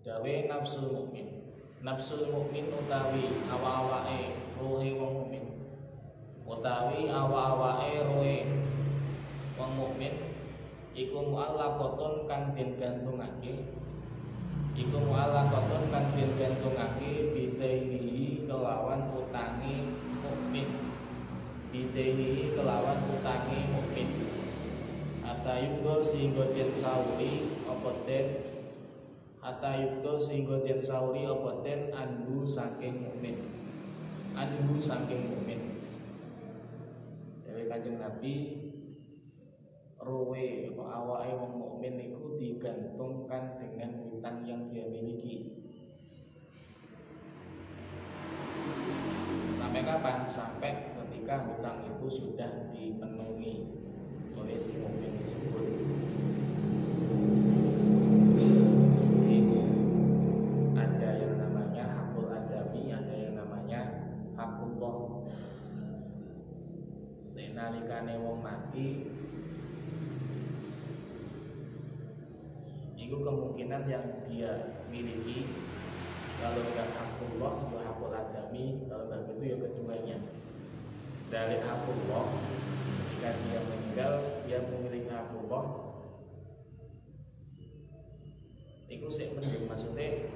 Dawe nafsul mukmin. Nafsul mukmin utawi awa-awake ruhe wong mukmin. Utawi awa-awake ruhe wong mukmin iku mu'allaqatun kang den gantungake. Iku mu'allaqatun kang den gantungake bidainihi kelawan utangi mukmin. Bidainihi kelawan utangi mukmin. Atayudo sehingga den sauri apa den Atayudo sehingga den sauri apa den anhu saking mukmin. Anhu saking mukmin. Dewe Kanjeng Nabi ruwe apa awake wong mukmin niku digantungkan dengan hutang yang dia miliki. Sampai kapan? Sampai ketika hutang itu sudah dipenuhi oleh si mukmin tersebut. Ada yang namanya hakul adami, ada yang namanya hakullah. Nalikane wong mati itu kemungkinan yang dia miliki kalau tidak hakullah ya hakul adami, kalau begitu ya keduanya. Dari hakullah ketika dia meninggal dia memiliki hakullah itu sih mending, maksudnya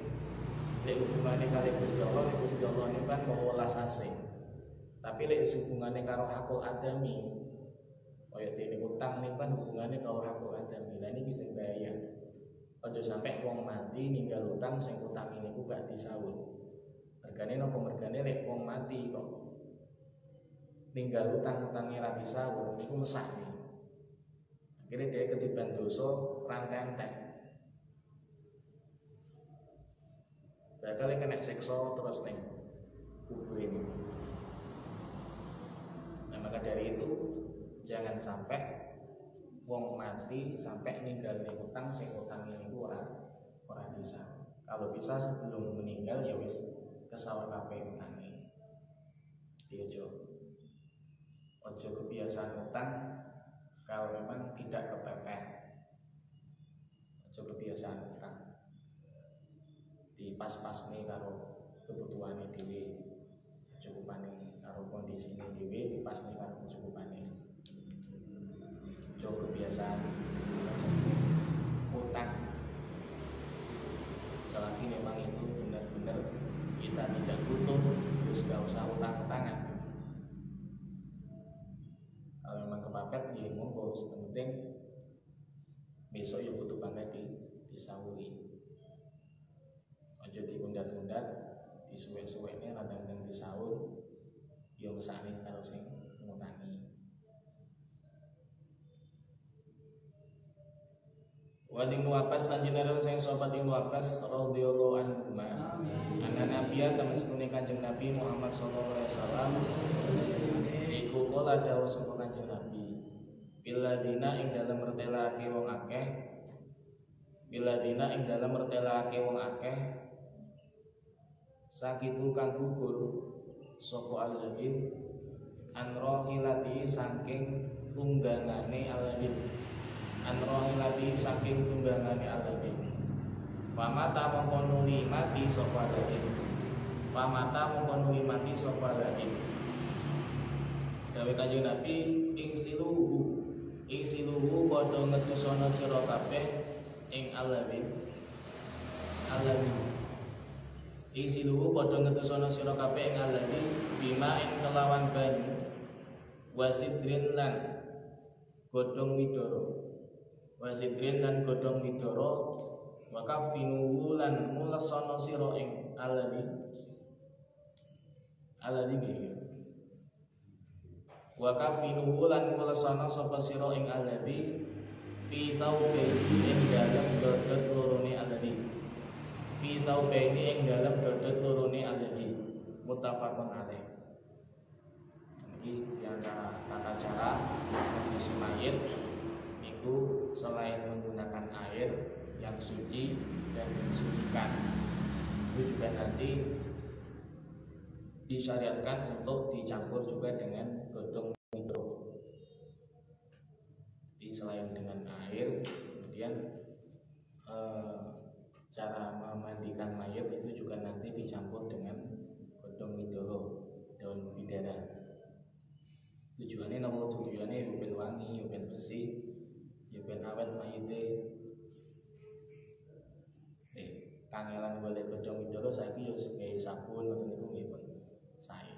lek hubungannya kali Gusti Allah ini kan mau welas asing. Tapi lek hubungannya karo hakul adami kaya dene utang nih kan hubungannya karo hakul adami. Lah niki sing bahaya. Aja sampai wong mati ninggal utang sing utang ini ku gak disaur. Mergane napa mergane lek wong mati kok ninggal utang-utangnya ra disaur iku mesake. Akhire dia ketiban dosa rantai-rantai. Bakal kena seksa terus ning kubur ini. Nah, maka dari itu jangan sampai wong mati sampai ninggal utang sing utang ini ora bisa. Kalau bisa sebelum meninggal ya wis kesaur kabeh utange. Ojo kebiasaan utang kalau memang tidak kepepet. Ojo kebiasaan utang. Dipas-pas nih karo kebutuhane dhewe, cukupane karo kondisine dhewe, dipas nih karo cukupane. Ojo kebiasaan utang. Selagi memang itu benar-benar kita tidak butuh, terus gak usah utang-utangan. Kalau memang kepapet ya monggo, yang penting besok ya butuh banget disauri. Ojo diundat-undat, disuwek-suwekne radang-radang disaur, ya mesane karo sing ngutangi. Wa Ibnu Abbas lan jenengan sing sahabat Ibnu Abbas radhiyallahu anhu. Ana nabiya tamastune Kanjeng Nabi Muhammad sallallahu alaihi wasallam iku kala dawuh sapa Kanjeng Nabi, biladina ing dalem mertelake wong akeh, biladina ing dalem mertelake wong akeh sakitu kang gugur sapa aladin anrohilati saking tunggangane aladin, anrohilati saking tunggangane aladin. Famata mongkon mati sapa aladin, famata mongkon mati sapa aladin. Dawe Kanjeng Nabi ing siluhu Isiluhu padha ngetusana sira kabeh ing alamin. Isiluhu padha ngetusana sira kabeh ing alamin bima ing kelawan banyu wasidrin lan godhong widoro. Wasidrin lan godhong widoro wa kafinuhu lan mulesana sira ing alamin. Wa kafinuhu lan mulesana sapa sira ing alabi fi taubaini ing dalem dodot lorone alabi. Fi taubaini ing dalem dodot lorone alabi. Muttafaqun alaih. Ini diantara tata cara mengusir mayit itu selain menggunakan air yang suci dan mensucikan, itu juga nanti disyariatkan untuk dicampur juga dengan godhong widoro. Jadi selain dengan air, kemudian cara memandikan mayat itu juga nanti dicampur dengan godhong widoro, daun bidara. Tujuannya nomor tujuannya ben wangi, ben bersih, ben awet mayite. Kangelan golek godhong widoro saiki yo gawe sabun ngoten niku nggih pun sae.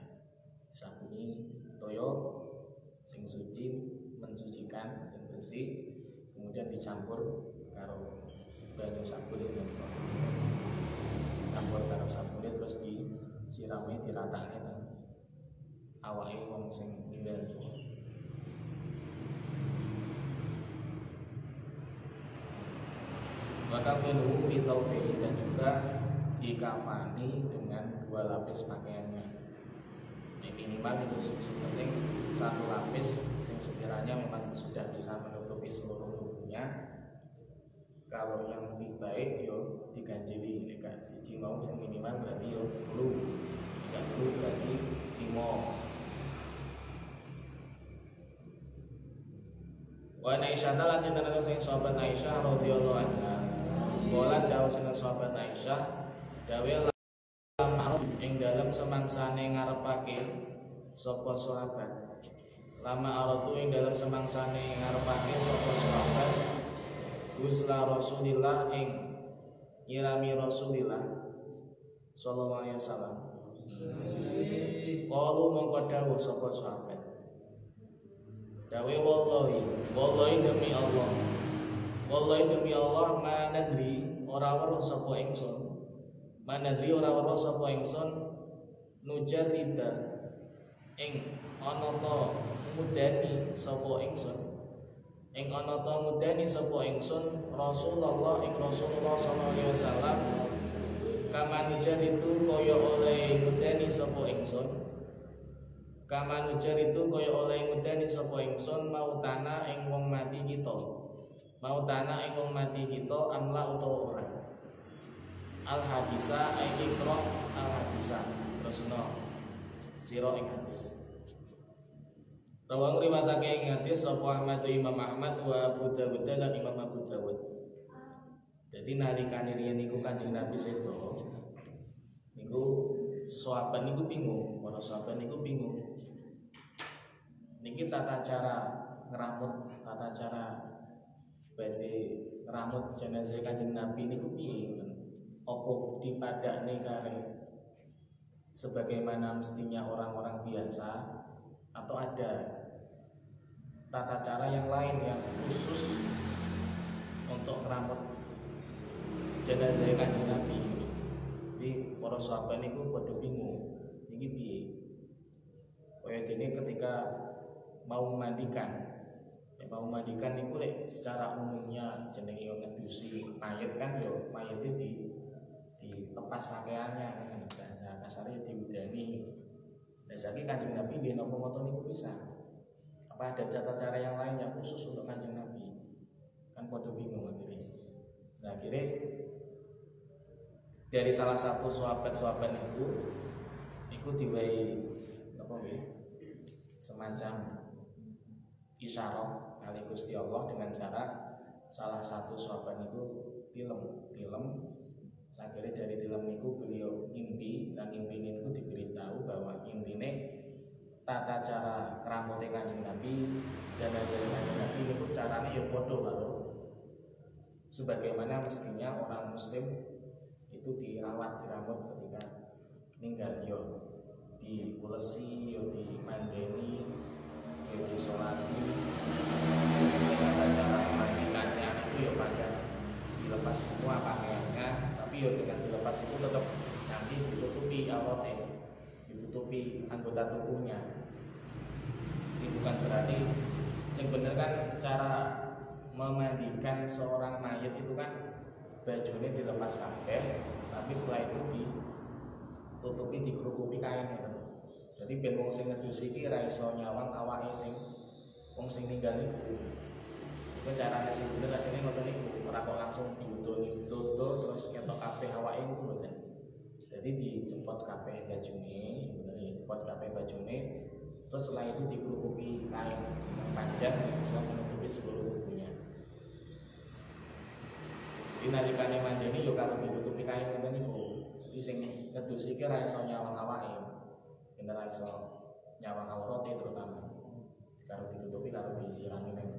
Sabuni toyo sing suci, mensucikan, sing bersih, kemudian dicampur karo banyu sabun itu. Campur karo sabun terus disirami diratakne teng awake wong sing ninggal. Maka finuhu fi thawbihi dan juga dikafani dengan 2 lapis pakaiannya. Yang minimal itu penting 1 lapis yang sekiranya memang sudah bisa menutupi seluruh tubuhnya. Kalau yang lebih baik yo diganjili nek siji mau yang minimal berarti yo 10. Tidak perlu berarti 5. Wa Aisyah lan jenengan sing sahabat Aisyah radhiyallahu anha. Bola dawuh sinten sahabat Aisyah, dawe lama ing dalam semangsane ngarepake sapa sahabat. Lama aratu ing dalam semangsane ngarepake sapa sahabat Gusla Rasulillah ing nyirami Rasulillah sallallahu alaihi wasallam. Qalu mongko dawuh sapa sahabat. Dawe wallahi demi Allah. Wallahi demi Allah manadri ora weruh sapa ingsun. Manadri ora weruh sapa ingsun nujarrida ing ana ta mudani sapa ingsun. Ing ana ta mudani sapa ingsun Rasulullah ing Rasulullah sallallahu alaihi wasallam kama nujarridu kaya oleh mudani sapa ingsun. Kama nujarridu kaya oleh mudani sapa ingsun mautana ing wong mati kita. Mau tanah ing wong mati kita amla utawa ora. Al hadisa ing ikra al hadisa terusno sira ing hadis. Rawang riwayatake ing hadis sapa Ahmad Imam Ahmad wa Abu Dawud lan Imam Abu Dawud. Jadi nalikane riyen niku Kanjeng Nabi sedo niku sahabat niku bingung, para sahabat niku bingung. Niki tata cara ngeramut, tata cara badhe rambut jenazah Kanjeng Nabi niku piye? Apa dipadakne kare sebagaimana mestinya orang-orang biasa atau ada tata cara yang lain yang khusus untuk ngeramut jenazah Kanjeng Nabi? Jadi para sahabat niku padha bingung. Niki piye? Kaya dene ketika mau memandikan niku lek secara umumnya jenenge yo ngedusi mayit kan yo mayite dilepas pakaiannya kan bahasa kasare diudani. Lah saiki Kanjeng Nabi nggih napa ngoten niku bisa. Apa ada cara yang lain yang khusus untuk Kanjeng Nabi? Kan padha bingung akhirnya. Nah, akhirnya dari salah satu sahabat-sahabat iku diwai napa nggih? Semacam isyarah kali Gusti Allah dengan cara salah satu sahabat itu film akhirnya dari film itu beliau ngimpi dan ngimpi itu diberitahu bahwa intine tata cara kerampote Kanjeng Nabi, jenazah Kanjeng Nabi itu caranya ya padha karo sebagaimana mestinya orang muslim itu dirawat dirambut ketika meninggal, yo diulesi, yo dimandeni, yo disolati. Tata cara memandikannya itu ya pada dilepas semua pakaiannya, tapi yo dengan dilepas itu tetap nanti ditutupi auratnya, ditutupi anggota tubuhnya. Ini bukan berarti yang bener kan cara memandikan seorang mayat itu kan bajunya dilepas kabeh, tapi setelah itu ditutupi, dikerukupi kain gitu. Jadi ben wong sing ngedusi iki ra iso nyawang awake sing wong sing ninggal niku. Iku carane sing bener asline ngoten niku, ora kok langsung ditutup terus ketok kabeh awake niku mboten. Jadi dicepot kabeh bajune, sebenarnya cepot kabeh bajune, terus setelah itu dikerukupi kain yang panjang yang bisa menutupi seluruh tubuhnya. Di nalikane mandeni yo karo ditutupi kain ngoten niku. Jadi sing ngedusi iki ra iso nyawang awake. Bener ra iso nyawang aurate terutama. Karo ditutupi karo disirami nang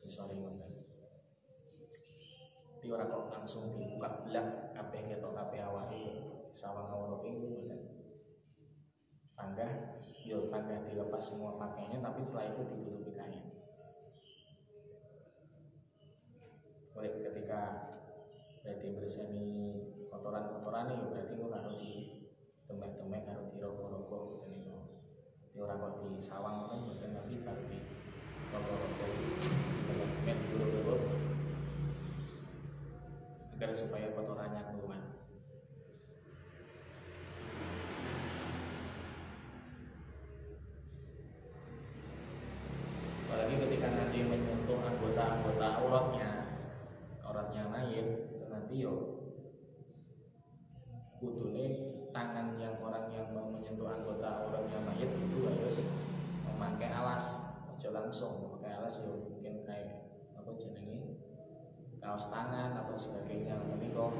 isore ngoten. Di ora kok langsung dibuka blak kabeh ketok kabeh awake sawang aurate niku ngoten. Panggah dilepas semua pakaiannya, tapi setelah itu ditutupi kain. Oleh ketika berarti berseni kotoran-kotoran ini berarti kok harus di temek-temek, harus di rokok-rokok dan itu di orang kok di sawang kan bukan, tapi harus di rokok-rokok temek-temek dulu agar supaya kotorannya keluar. Apalagi ketika nanti menyentuh anggota-anggota auratnya mayit, itu nanti yo kudune tangan yang orang yang mau menyentuh anggota auratnya mayit itu harus memakai alas, aja langsung memakai alas, yo mungkin kayak apa jenenge kaos tangan atau sebagainya, tapi kok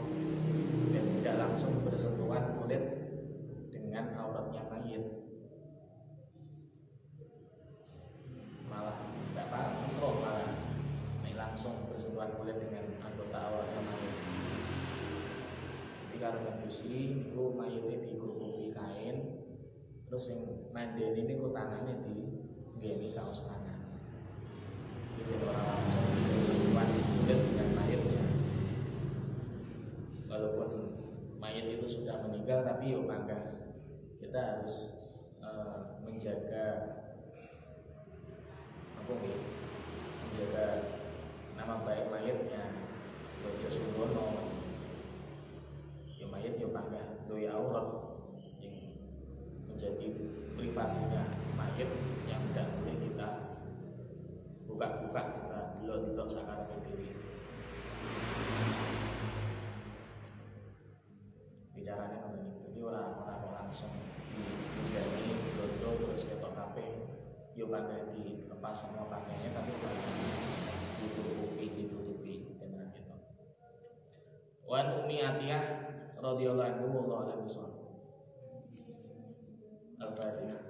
tidak langsung bersentuhan kulit dengan auratnya mayit, malah tidak kontrol, malah langsung bersentuhan kulit dengan anggota auratnya mayit. Jadi kalau ngedusi itu mayitnya dikerukupi kain, terus yang mandeni ini ku tangannya di kaos tangan. Jadi orang langsung bersentuhan kulit dengan mayitnya. Walaupun mayit itu sudah meninggal, tapi yuk bangga kita harus menjaga menjaga nama baik mayitnya. Bojo sembrono, ya mayit ya bangga doi aurat yang menjadi privasinya mayit yang tidak boleh kita buka-buka, kita delok-delok sakarepe dhewe. Bicaranya ngoten iki. Dadi ora langsung digani dodo terus ketok kabeh yo bangga dilepas semua pakaiannya, tapi ditutupi dengan itu. Wan Ummi Atiyah radhiyallahu anhu wallahu a'lam bishawab. Al-Fatihah.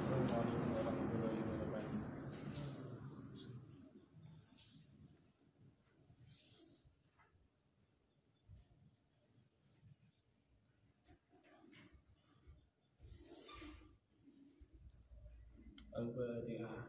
Assalamualaikum warahmatullahi wabarakatuh. Al-Fatihah.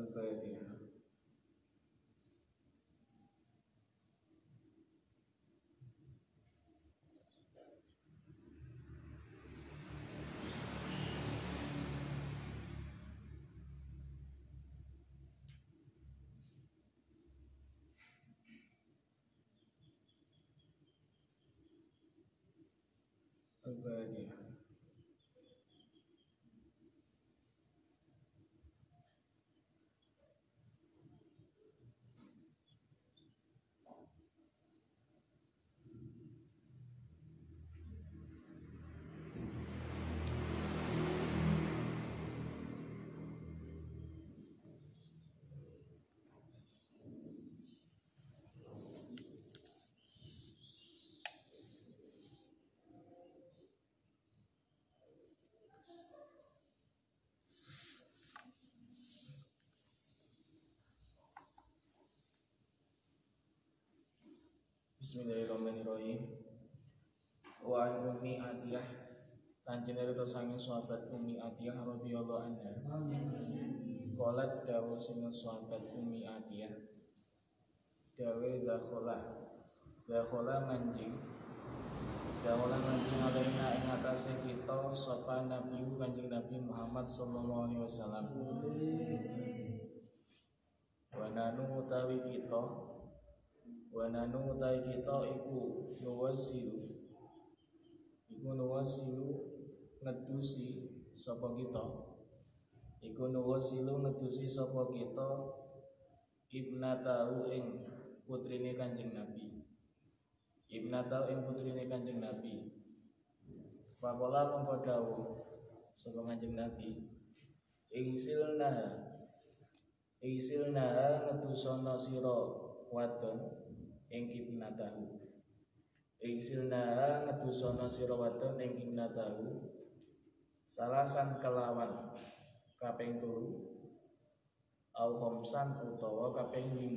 Al-Fatihah. Al-Fatihah. Bismillahirrahmanirrahim. Wa an Ummi Atiyah lan jenenge sange sahabat Ummi Atiyah radhiyallahu anha. Qalat dawu sing sahabat Ummi Atiyah. Dawe dakhala manjing. Dakhala manjing alaina ing atase kita sapa Nabi Kanjeng Nabi Muhammad sallallahu alaihi wasallam. Wa nanu utawi kita iku nuwasilu ngedusi sapa kita ibnatahu ing putrine Kanjeng Nabi Faqala mongko dawuh sapa Kanjeng Nabi Ingsilnaha ngedusono sira wadon ing ibnatahu salasan kelawan kaping 3 au khamsan utawa kaping 5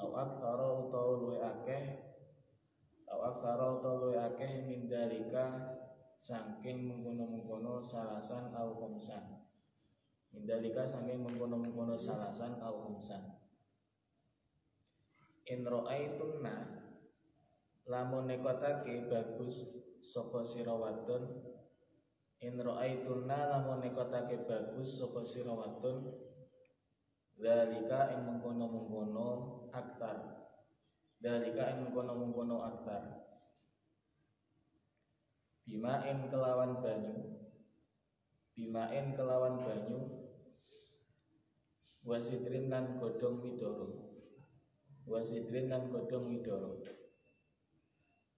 au aktsara utawa luwih akeh min dalika saking mengkono-mengkono salasan au khamsan in ra'aitunna lamun nekotake bagus sapa sira wadon dalika ing mengkono-mengkono aktar bimain kelawan banyu wasidrin lan godhong widoro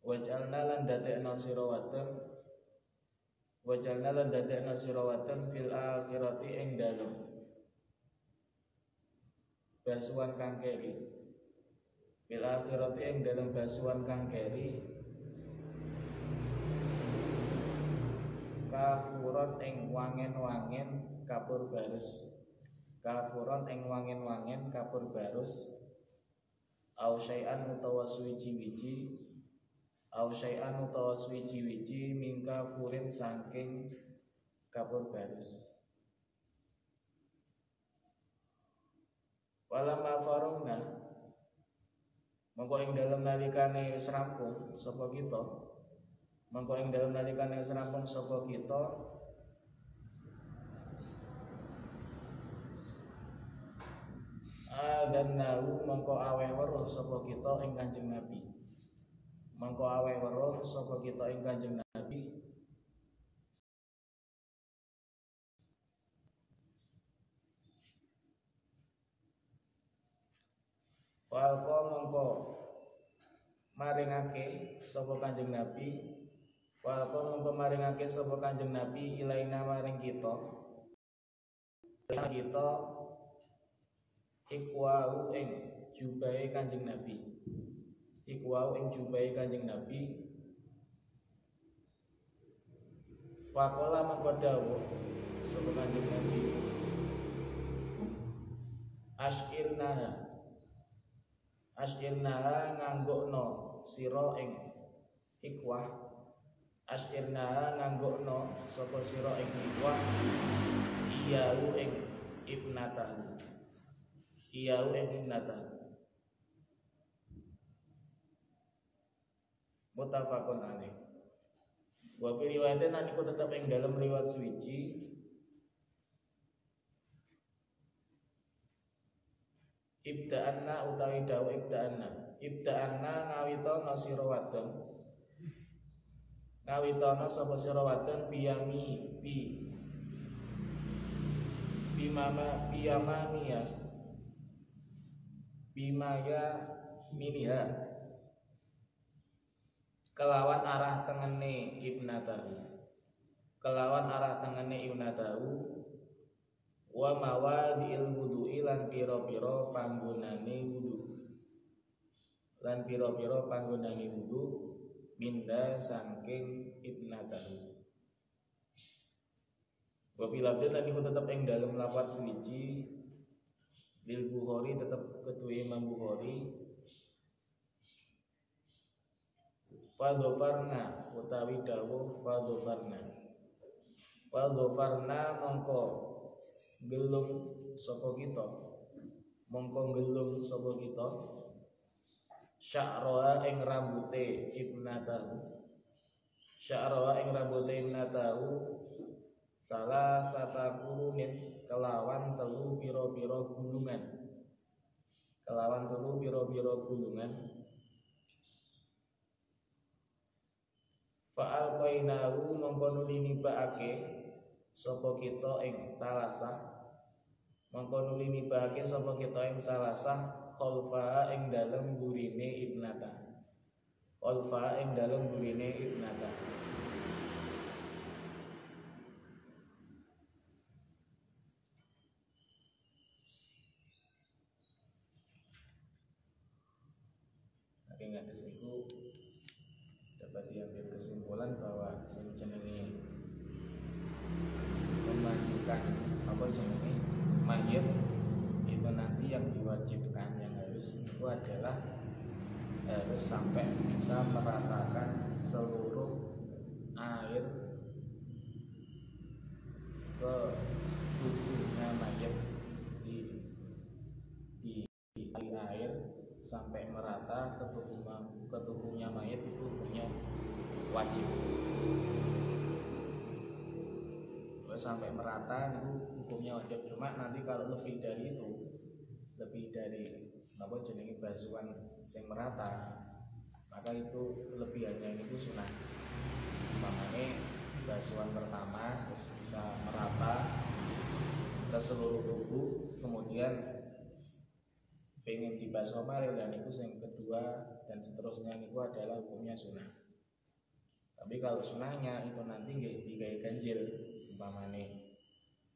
wajalna lan dadekna sira wadon fil akhirati ing dalem basuhan kang keri kafuron ing wangen-wangen kapur barus au syai'an utawa suwiji-wiji mingka furin saking kapur barus. Walamma farungna mongko ing dalem nalikane wis rampung sapa kita dan nahu mongko aweh weruh sapa kita ing Kanjeng Nabi Walqa mongko maringake sapa Kanjeng Nabi ilaina maring kita ikwau ing jubahe Kanjeng Nabi Faqala mongko dawuh sapa Kanjeng Nabi Asyirnaha nganggokno sira ing ikwah sapa sira ing ikwah ibnatahu iyau ing ibnatahu. Muttafaqun alaih. Wa fi riwayatin lan iku tetep ing dalam riwayat suwiji ibda'anna utawi dawa ibda'anna ngawitana sira wadon ngawitana sapa sira wadon bimamania bimaya miniha kelawan arah tengene ibnatahu wa mawadhi'il wudu'i lan pira-pira panggonane wudu minda saking ibnatahu. Wa bilabdin lan iku tetep ing dalem lafaz suwiji lil Bukhari tetep ketuwe Imam Bukhari fadhofarna utawi dawuh fadhofarna mongko gelung sapa kita sya'ra ing rambute ibnatahu salah sata kurunin kelawan telu pira-pira gulungan fa'al qainahu mongko nulini baake sapa kita ing salasah khalfa ing dalem burine ibnatah. Tapi ngatus niku dapat diambil kesimpulan bahwa sing jenenge memandikan mayit itu nanti yang diwajibkan yang harus itu adalah harus sampai bisa meratakan seluruh air ke tubuhnya mayit di air sampai merata ke tubuhnya mayit itu hukumnya wajib. Sampai merata itu hukumnya wajib. Cuma nanti kalau lebih dari basuhan sing merata, maka itu kelebihannya itu sunah. Umpamanya basuhan pertama terus bisa merata ke seluruh tubuh, kemudian pengen dibasuh malih dan itu yang kedua dan seterusnya itu adalah hukumnya sunah. Tapi kalau sunahnya itu nanti digawe ganjil, umpamane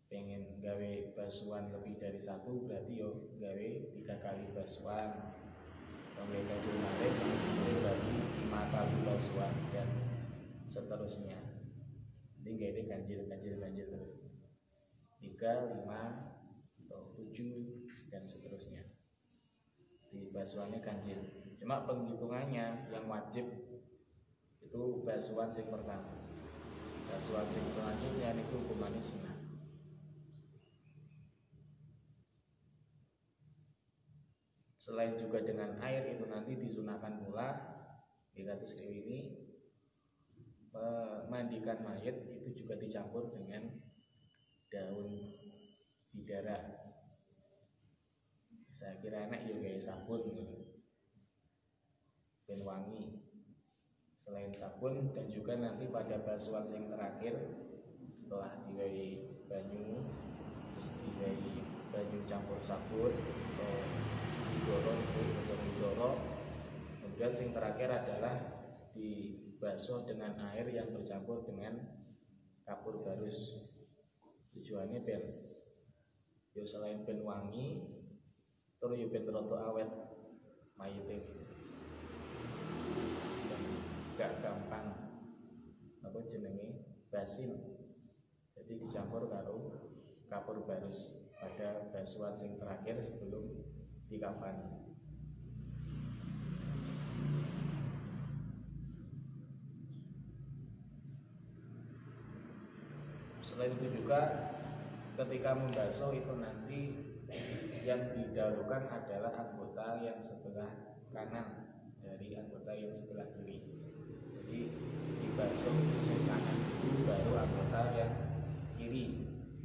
pengen gawe basuhan lebih dari satu berarti yo gawe 3 kali basuhan, gawe ganjil malih berarti 5 kali basuhan dan seterusnya. Nanti gawe ganjil terus 3, 5 atau 7 dan seterusnya. Di basuhannya ganjil. Cuma penghitungannya yang wajib itu basuhan sing pertama. Basuhan sing selanjutnya itu hukumannya sunah. Selain juga dengan air itu nanti disunahkan pula di kasus ini memandikan mayit itu juga dicampur dengan daun bidara. Saya kira enak ya kayak sabun ben wangi. Selain sabun dan juga nanti pada basuhan yang terakhir setelah diwehi banyu terus diwehi banyu campur sabun atau didoro, kemudian yang terakhir adalah dibasuh dengan air yang bercampur dengan kapur barus. Tujuannya ben yo selain ben wangi terus yo ben rada awet mayite. Gak gampang basin, jadi dicampur karo kapur barus pada basuhan sing terakhir sebelum dikafani. Selain itu juga ketika membasuh itu nanti yang didahulukan adalah anggota yang sebelah kanan dari anggota yang sebelah kiri. Jadi dibasuh sisi kanan dulu baru anggota yang kiri,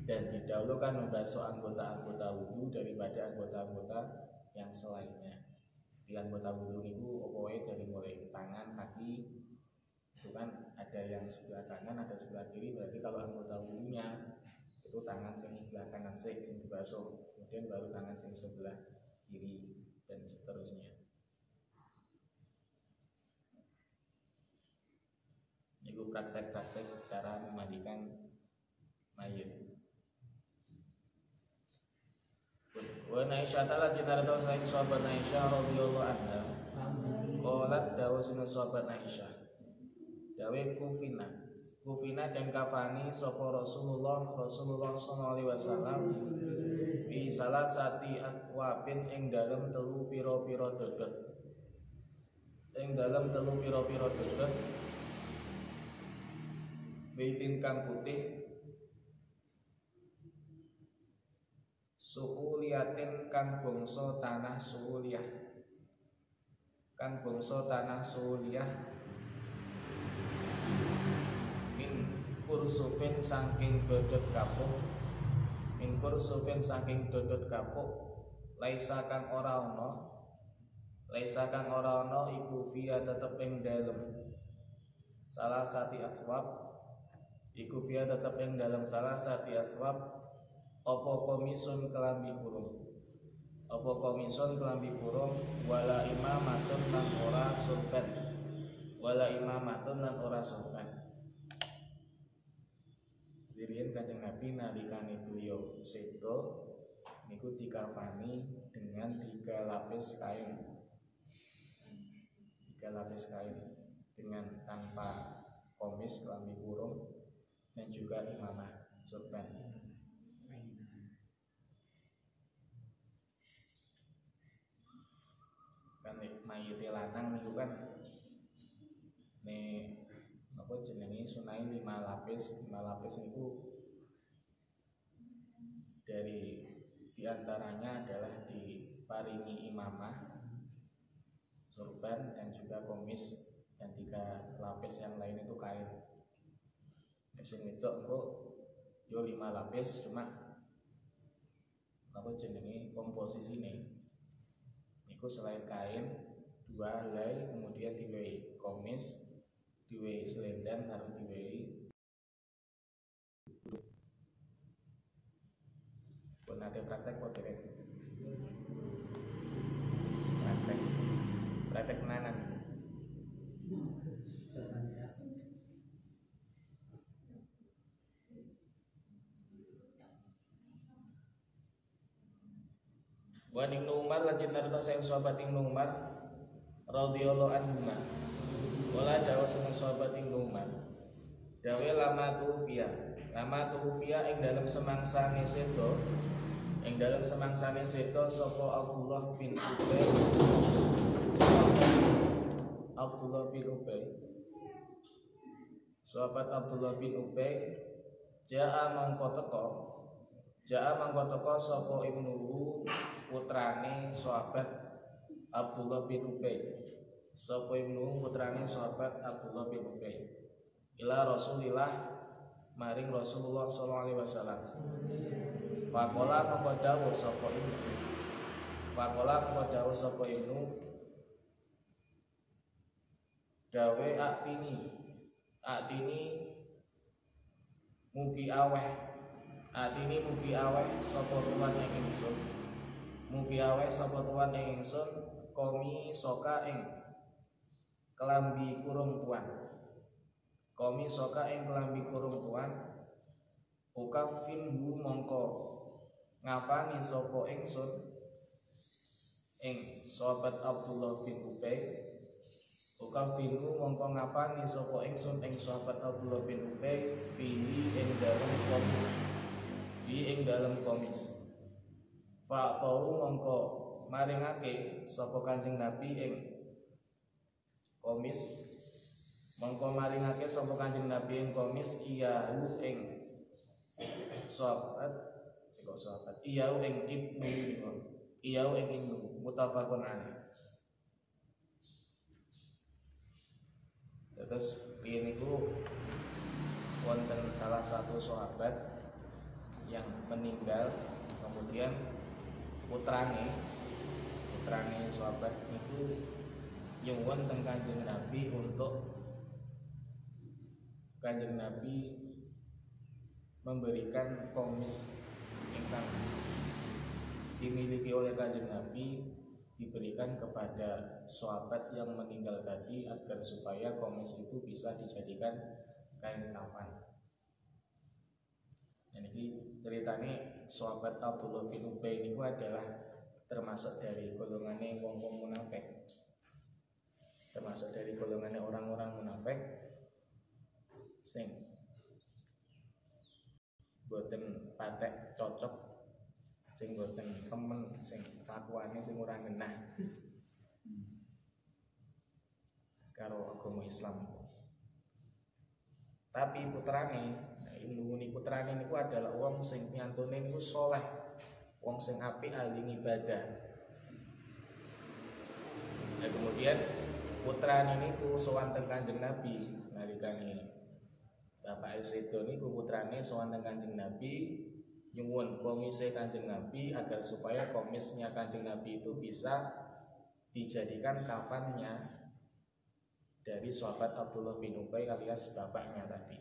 dan didahulukan membasuh anggota-anggota wudhu daripada anggota-anggota yang selainnya. Di anggota wudhu itu pokoknya dari mulai tangan, kaki itu kan ada yang sebelah kanan, ada sebelah kiri. Berarti kalau anggota wudhunya itu tangan yang sebelah kanan yang dibasuh, kemudian baru tangan yang sebelah kiri, dan seterusnya. Itu praktek-praktek cara memandikan mayit. Wa Aisyah ta'ala kita tahu saing sahabat Aisyah radhiyallahu anha. Qalat dawu sinu sahabat Aisyah. Dawe kufina dan kafani sapa Rasulullah sallallahu alaihi wasallam fi salasati atwabin ing dalem telu pira-pira dodot. Ing dalem telu pira-pira dodot. Baitin kang putih, suuliatin kang bangsa tanah suuliyah, kang bangsa tanah suuliyah, min kursufin saking dodot kapuk, min kursufin saking dodot kapuk, laisa kang ora ana iku fiya tetep ing dalem salah sati atwab, iku fiya tetep ing dalem salah sati aswab apa komisun kelambi kurung, apa komisun kelambi kurung, wala imamatun lan ora surban, wala imamatun lan ora surban. Dirian Kanjeng Nabi nalikane beliau sedo niku dikafani dengan 3 lapis kain, 3 lapis kain dengan tanpa komis kelambi kurung dan juga imamah surban. Kan mayit lanang niku kan apa jenenge sunai 5 lapis. 5 lapis niku dari diantaranya adalah diparingi imamah, surban dan juga komis, dan 3 lapis yang lain itu kain. Sing itu kok yo 5 lapis, cuma apa jenenge komposisine niku selain kain 2 helai, kemudian diwehi komis, diwehi selendang, harus diwehi pun ada praktek potret, praktek menanan. Wa Ibnu Umar lanjut narita sayang sahabat Ibnu Umar radhiyallahu anhu. Wala dawa seneng sahabat Ibnu Umar. Dawe lama tufiya ing dalam semangsane sedo, ing dalam semangsane sedo sapa Abdullah bin Ubay. Abdullah bin Ubay. Sahabat Abdullah bin Ubay Ja'a mangko teko sapa Ibnu putrane sahabat Abdullah bin Ubay. Sapa Ibnu putrane sahabat Abdullah bin Ubay ila Rasulillah maring Rasulullah sallallahu alaihi wasallam. Faqala mangko dawuh sapa Ibnu dawe atini mugi aweh sapa tuan ing ingsun, mugi aweh sapa tuan ing ingsun komi soka ing kelambi kurung tuan, komi soka ing kelambi kurung tuan, ukafin bu mongko ngafani sapa ingsun ing sahabat Abdullah bin Ubay, ukafin bu mongko ngafani sapa ingsun ing sahabat Abdullah bin Ubay fihi ing dalem komis, ing dalam komis. Fa tau mongko maringake sapa Kanjeng Nabi ing komis, mongko maringake sapa Kanjeng Nabi ing komis iyahu ing sahabat kok sahabat. Iyau ing ibnu mutafaqun alaih. Terus riyen niku wonten salah satu sahabat yang meninggal, kemudian putrane sahabat itu nyuwun teng Kanjeng Nabi untuk Kanjeng Nabi memberikan komis ingkang dimiliki oleh Kanjeng Nabi diberikan kepada sahabat yang meninggal tadi agar supaya komis itu bisa dijadikan kain kafan. Ini ceritanya sahabat Abdullah bin Ubay ini adalah termasuk dari golongannya wong-wong munafik, termasuk dari golongannya orang-orang munafik sing boten patek cocok, sing boten temen, sing kelakuannya sing ora genah karo agama Islam. Tapi putrane niku adalah wong sing nyantune niku saleh, wong sing apik ahli ibadah. Nah, kemudian putrane niku sowan teng Kanjeng Nabi, nalikane Bapak Sedo niku putrane sowan teng Kanjeng Nabi nyuwun komise Kanjeng Nabi agar supaya komisnya Kanjeng Nabi itu bisa dijadikan kafannya dari sahabat Abdullah bin Ubay alias bapaknya tadi.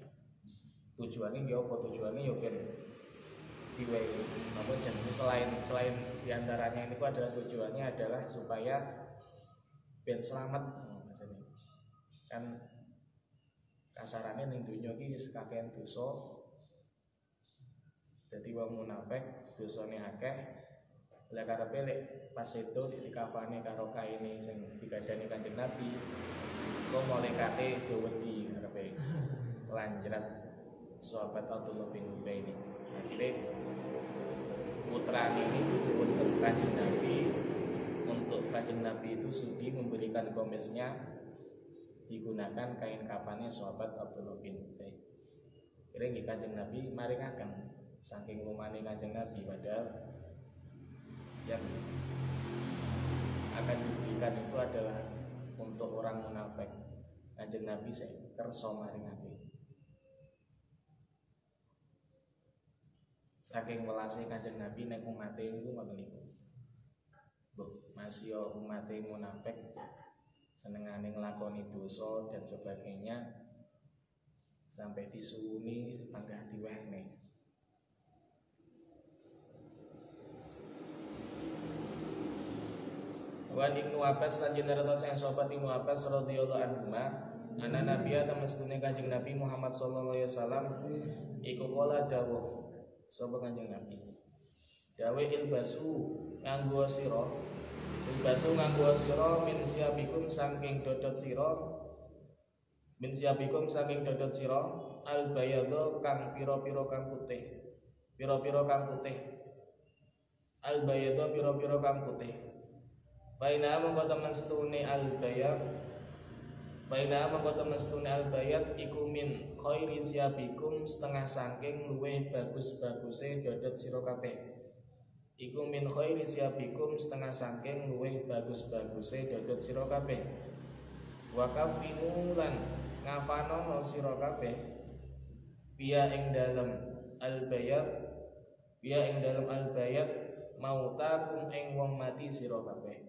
Tujuannya dia apa? Tujuannya ya ben diwehi. Namun jenenge selain diantaranya ini adalah tujuannya adalah supaya ben selamat. Maksudnya kan kasarannya ning dunya iki wis kakean dosa. Dadi wong munafik dosane akeh. Lah karepe lek pas itu dikafane karo kaine sing digadani Kanjeng Nabi, kok malaikate do wedi karepe lanjrat sahabat Abdullah bin Ubay ini. Akhirnya putra ini untuk Kanjeng Nabi, untuk Kanjeng Nabi itu sudi memberikan komisnya digunakan kain kafannya sahabat Abdullah bin Ubay. Akhirnya Kanjeng Nabi maringaken saking umane Kanjeng Nabi, padahal yang akan diberikan itu adalah untuk orang munafik. Kanjeng Nabi saya kersa maringaken. Saking welase Kanjeng Nabi nek umate niku ngoten niku. Mbok masih umate munafik senengane nglakoni dosa dan sebagainya sampai disuwuni panggah diwehne. Wan Ibnu Abbas lan jenderal sang sahabat Ibnu Abbas radhiyallahu anhu ana nabiyya tamastune Kanjeng Nabi Muhammad sallallahu alaihi wasallam iku kala dawuh sapa Kanjeng Nabi. Dawe ilbasu nganggo sira min siabikum saking dodot sira al bayadha kang pira-pira kang putih al bayadha pira-pira kang putih. Baina mangko temen stune al-bayat iku min khairi siabikum setengah saking luweh bagus-baguse dodot sira kabeh. Iku min khairi siabikum setengah saking luweh bagus-baguse dodot sira kabeh. Wa kafinu lan ngafano sira kabeh biya ing dalem al-bayat mautakum ing wong mati sira kabeh.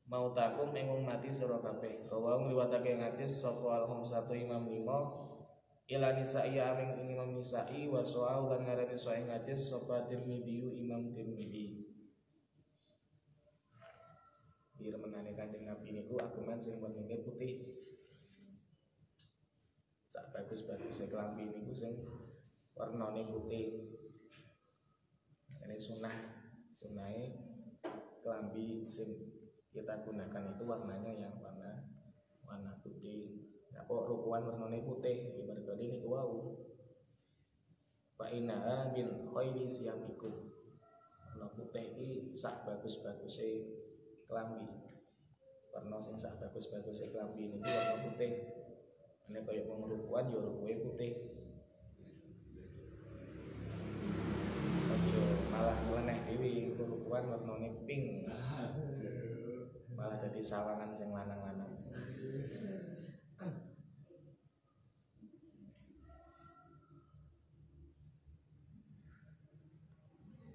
Mautakum ing wong mati sira kabeh. Rawahu riwayatake hadis sapa al-khamsatu Imam 5 ila nisa'i aming Imam Nisa'i wa sa'au lan ngarani sahih hadis sapa Tirmidzi Imam Tirmidzi. Diremenane Kanjeng Nabi niku ageman sing wernine putih. Sak bagus-bagus klambi niku sing warnane putih. Ini sunahe klambi sing kita gunakan itu warnanya yang warna putih. Nah, kok rukuan warnanya putih? Mergo niku wau. Fa inna min khairi siyabikum. Warna putih iki sak bagus-baguse klambi. Warna sing sak bagus-baguse klambi niku warna putih. Nek kaya wong rukuan ya rukuhe putih. Aja malah nyeleneh dhewe rukuan warnane pink. Malah dadi sawangan sing lanang-lanang.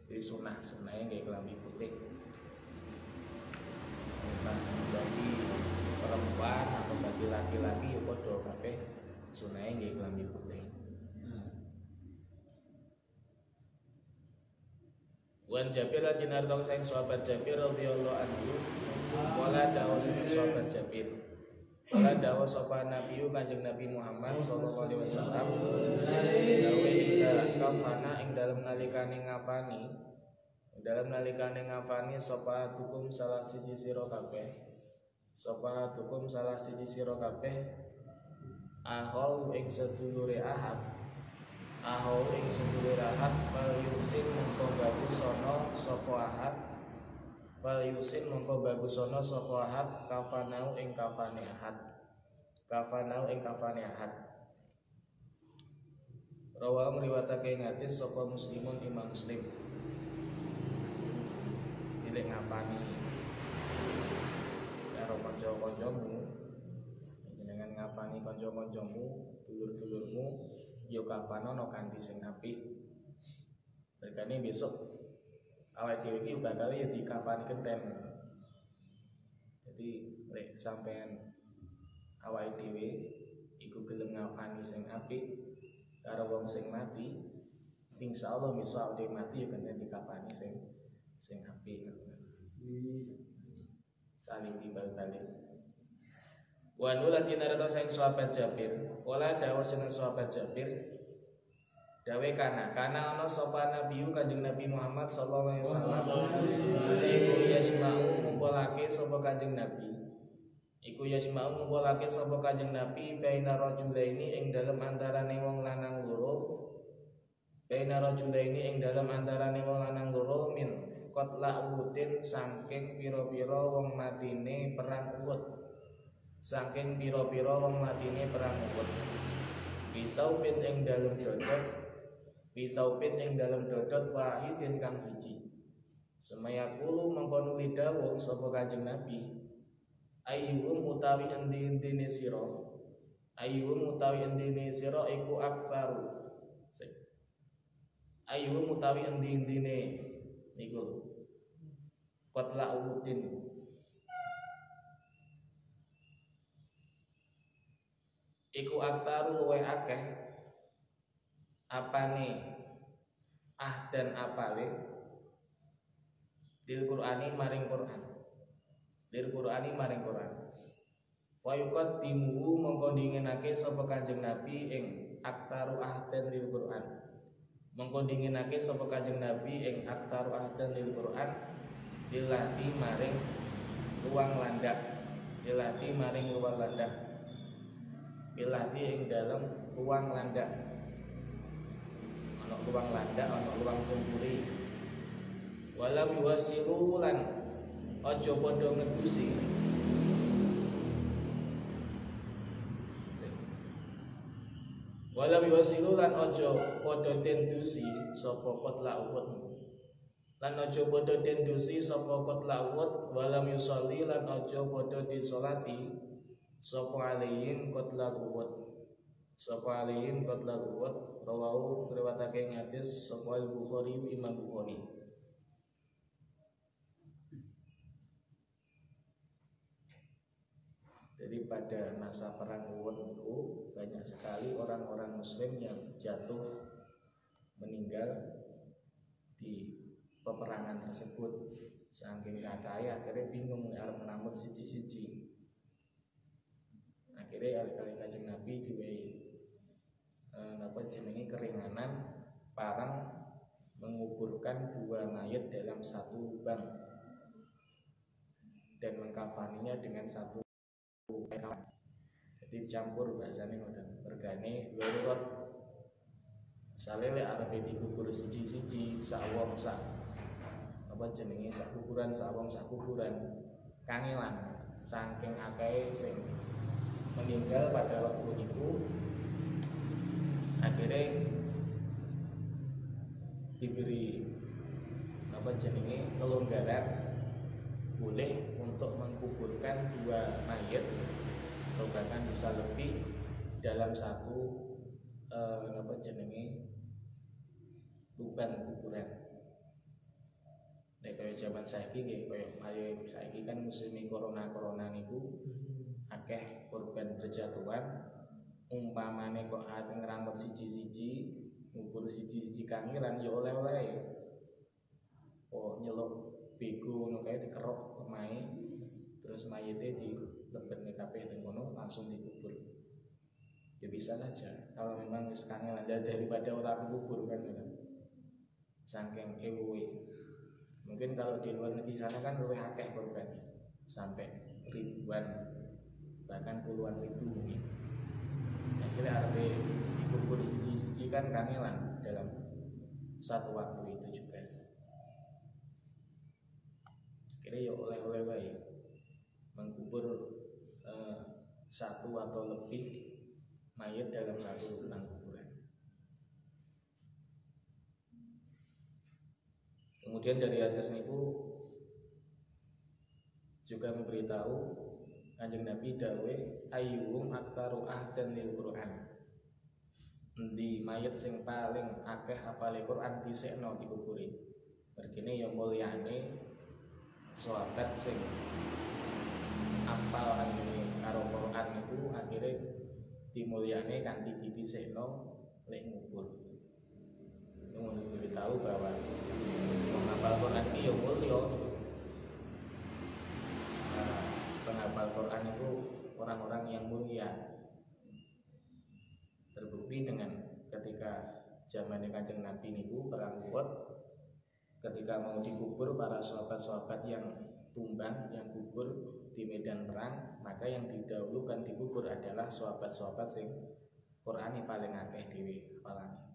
Jadi sunahnya nggih kelambi putih. Bagi perempuan atau bagi laki-laki ya padha kabeh sunahnya nggih kelambi putih. Wan Jabir radhiyallahu anhu sang sahabat Jabir radhiyallahu anhu wala dawu sang sahabat Jabir wala dawu sapa Nabi Kanjeng Nabi Muhammad sallallahu alaihi wasallam dawe kafana ing dalem nalikane ngapani sapa tukum salah siji sira kabeh ahol ing sedulure ahad wal yusin mongko bagusono sapa ahad kafanau ing kafane ahad rawa ngriwatake ngatis sapa muslimun imam muslim dilek ngapani karo kanca-kancamu jenengan ngapani kanca-kancamu dulur-dulurmu yo kapanono kanthi sing apik. Berkane besok awake dhewe iki bakal ya dikapani kenten. Jadi lek sampean awake dhewe iku gelem ngapani sing apik karo wong sing mati, insyaallah misal awake mati ya kenten dikapani sing apik. Saling timbal-balik. Wa nulati narata sang sahabat Jabir wala dawu sang sahabat Jabir dawe kana ana sapa nabi Kanjeng Nabi Muhammad sallallahu alaihi wasallam iku yasma'u ngumpulake sapa Kanjeng Nabi baina rajulaini ing dalem antarane wong lanang loro min qatla Uhudin saking pira-pira wong matine perang Uhud. Saking pira-pira wong matine perang Uhud. Bisaupin ing dalem dodot wahidin kang siji. Sumayakulu mengko nuli dawuh sapa Kanjeng Nabi, ayyuhum utawi endi-endine sira iku akbaru. Ayyuhum utawi endi-endine niku qatla Uhudin. Iku aktaru luwe akeh apane dan apale dil Qur'ani maring Qur'an. Wa yuqaddimu mongko dinginake sapa Kanjeng Nabi ing aktaru ahdan lil Qur'an. Mongko dinginake sapa Kanjeng Nabi ing aktaru ahdan lil Qur'an dilati maring luang landak. Pilati ing dalam ruang landak, ana ruang cemburi. Walam yuwasilu lan aja padha ngedusi. Walam yuwasilu lan aja padha tendusi sapa qatla Uhud. Walam yusolli lan aja padha disolati sapa aliyin qatla Uhud rawahu riwayatake hadis sapa Al-Bukhari Imam Bukhari. Jadi pada masa perang Uhud itu banyak sekali orang-orang muslim yang jatuh meninggal di peperangan tersebut. Saking katanya akhirnya bingung arep menamut siji-siji. Akhirnya kali Kanjeng Nabi diwehi keringanan parang menguburkan dua mayat dalam satu lubang dan mengkafaninya dengan satu kain. Jadi campur bahasane ngoten. Mergane darurat salele arepe dikubur siji-siji sak wong sak kuburan kangelan saking akeh sing meninggal pada waktu itu. Akhirnya diberi kelonggaran boleh untuk mengkuburkan 2 mayit atau bahkan bisa lebih dalam satu tuban kuburan. Nek kaya jaman saiki nggih kaya ayo saiki kan musim corona niku akeh korban berjatuhan. Umpamane kok ate ngrangkut siji-siji, ngubur siji-siji kangilan ya oleh-oleh. Oh nyeluk bego ngono kae dikerok omahe, terus mayite dilebetne kabeh ning kono langsung dikubur. Ya bisa saja kalau memang wis kangelan daripada ora kubur kan gitu. Saking ewoe. Mungkin kalau di luar negeri sana kan lebih akeh korban sampai ribuan bahkan puluhan ribu mungkin. Akhirnya arep dikubur siji-siji kan kangelan dalam satu waktu itu juga. Akhirnya ya oleh-oleh wae mengkubur satu atau lebih mayat dalam satu ulang kuburan. Kemudian dari atas niku juga memberitahu Kanjeng Nabi dawuh ayyuhum aktaru ahdan lil Quran. Endi mayit sing paling akeh hafale Quran dhisikno dikuburi. Mergene ya mulyane sahabat sing apal anjene karo Quran niku akhire dimulyane kanthi didhisikno lek ngubur. Yang memberitahu bahwa menghafal Quran itu ya mulia. Penghafal Quran itu orang-orang yang mulia. Terbukti dengan ketika zaman Kanjeng Nabi niku perang Uhud, ketika mau dikubur para sahabat-sahabat yang tumbang, yang gugur di medan perang, maka yang didahulukan dikubur adalah sahabat-sahabat sing Qur'ane paling akeh dhewe hafalane.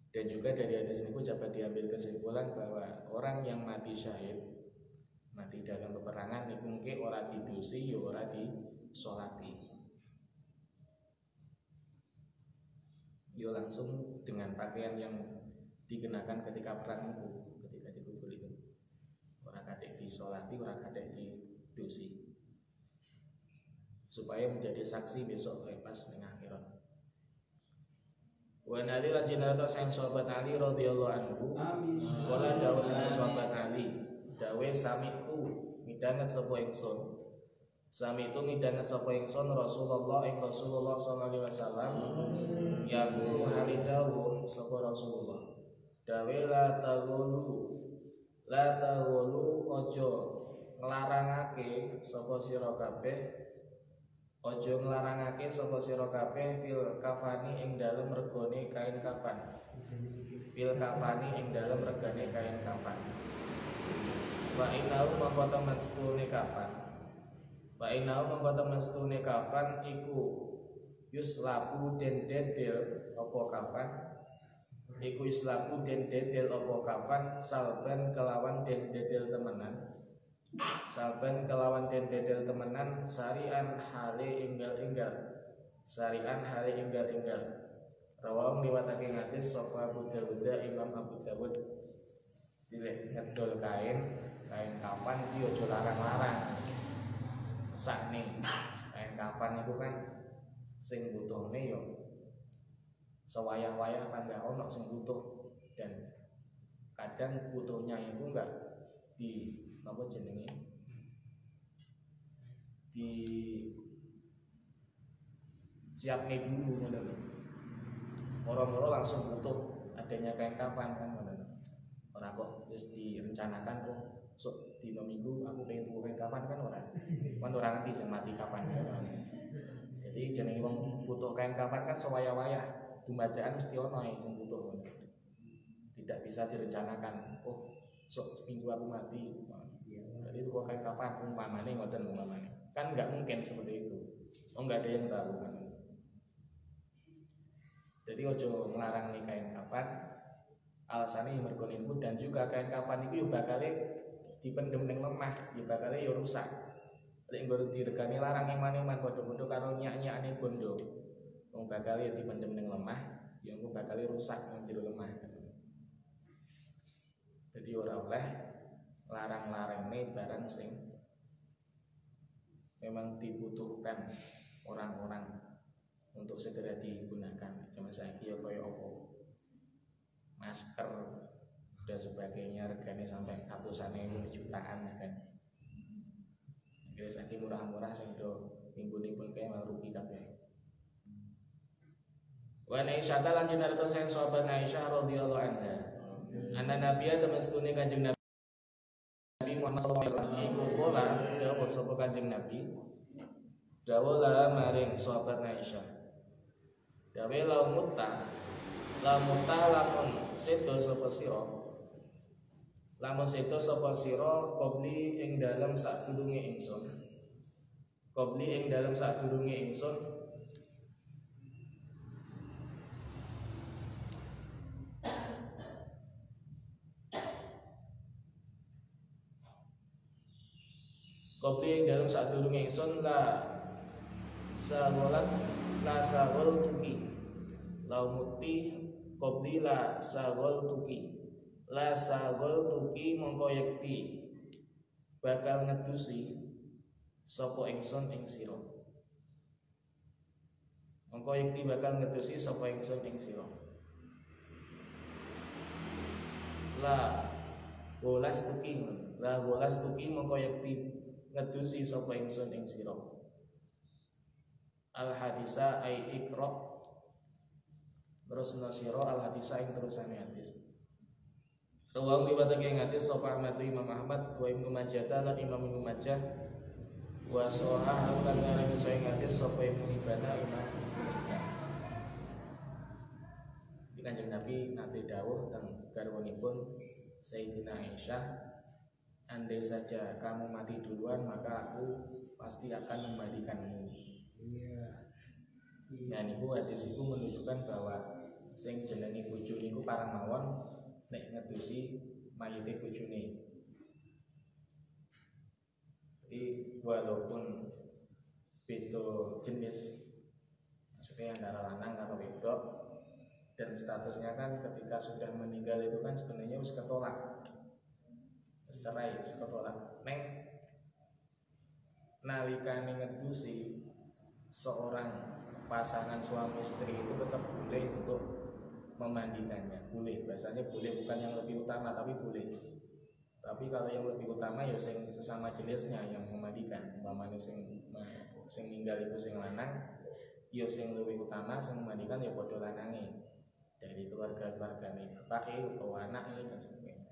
Dan juga dari hadis ini dapat diambil kesimpulan bahwa orang yang mati syahid, mati dalam peperangan niku mungkin ora didusi ya ora disolati. Yo langsung dengan pakaian yang dikenakan ketika perang itu, ketika dikubur itu. Ora kadek disolati, ora kadek didusi. Supaya menjadi saksi besok pas ning akhirat. Wa nali rajinata sang sahabat Ali radhiyallahu anhu. Wala dawuh sang sahabat Ali, dawuh sami'tu midanget sapa ingsun. Sami'tu midanget sapa ingsun Rasulullah Rasulullah sallallahu alaihi wasallam yaqulu halidawuh sapa Rasulullah. Dawuh la taghulu aja nglarangake sapa sira kabeh. Ojo nglarangake sapa sira kabeh fil kafani ing dalem regane kain kafan. Fil kafani ing dalem regane kain kafan. Wa innahu maqata mastune kafan. Wa innahu maqata mastune kafan iku yuslabu den dedel apa kafan. Iku yuslabu den dedel apa kafan salban kelawan den dedel temenan. Saben kelawan den dedel temenan sarian hale enggal-enggal. Sarian hale enggal-enggal. Rawang liwatake hadis sapa Abu Dawud Imam Abu Dawud. Dilek ngedol kain kafan iki aja larang-larang. Sakne kain kafan itu kan sing butuhne yo sewayah-wayah kan gak ono sing butuh, dan kadang butuhnya itu enggak di apa jenenge di siapne dulu ngono lho. Moro-moro langsung butuh adanya kain kafan kan ngono. Ora kok wis direncanakan kok sok dina minggu aku pengen tuku kain kafan kan ora. Kan ora ngerti sing mati kapan kan. Jadi jenenge wong butuh kain kafan kan sewayah-wayah, dumadakan mesti ono sing butuh ngono. Tidak bisa direncanakan. Oh, sok minggu aku mati. Jadi itu kain kapan umpamane ngoten umpamane. Kan enggak mungkin seperti itu. Oh, enggak ada yang tahu kan. Jadi ojo nglarang nih kain kapan. Alasannya mergo niku dan juga kain kapan itu yo bakal dipendem ning lemah, yo bakal yo rusak. Lek nggo diregani larang iman-iman padha-padha karo nyak-nyakane bondo. Wong bakal dipendem ning lemah, ya engko bakal rusak nang jero lemah. Jadi ora oleh larang-larane barang sing memang dibutuhkan orang-orang untuk segera digunakan. Zaman saiki ya kaya apa? Masker dan sebagainya regane sampai ratusan ribu jutaan kan. Kira saiki murah-murah sing do minggunipun kae mau rugi kabeh. Wa Aisyah lan jenarton sing sahabat Aisyah radhiyallahu anha. Ana nabiya temestune Kanjeng Nabi Muhammad sallallahu alaihi wasallam iku kala dawuh sapa Kanjeng Nabi. Dawuh la maring sahabat Aisyah. Dawe lamun lamun sedo sapa sira. Lamun sedo sapa sira qabli ing dalem sadurunge ingsun. Qabli ing dalem sadurunge ingsun Qabli ing dalem sadurunge ingsun la sagol tuki laumuti qabli la sagol tuki mongko yekti bakal ngedusi sapa ingsun ing sira mongko yekti bakal ngedusi sapa ingsun ing sira la golas tuki mongko yekti ngedusi sapa ingsun ing sira al hadisa ai ikra terus nasira al hadisa ing terusane hadis. Rawang riwayatake ing hadis sapa Ahmad Imam Ahmad wa Ibnu Majah lan Imam Ibnu Majah wa sahah lan ngarani sing hadis sapa Ibnu Hibban Imam Di Kanjeng Nabi nate dawuh teng garwanipun Sayyidina Aisyah, andai saja kamu mati duluan maka aku pasti akan memandikanmu. Nah niku hadis iku menunjukkan bahwa sing jenenge bojo niku parang mawon nek ngedusi mayite bojone. Jadi walaupun beda jenis, maksudnya antara lanang karo wedok, dan statusnya kan ketika sudah meninggal itu kan sebenarnya wis ketolak, wis cerai, wis ketolak. Neng nalikane ngedusi seorang pasangan suami istri itu tetap boleh untuk memandikannya, boleh. Biasanya boleh, bukan yang lebih utama tapi boleh. Tapi kalau yang lebih utama ya sing sesama jenisnya yang memandikan. Umpamane sing ninggal iku sing lanang, ya sing lebih utama sing memandikan ya padha lanange dari keluarga-keluargane, bapake utawa anake dan sebagainya.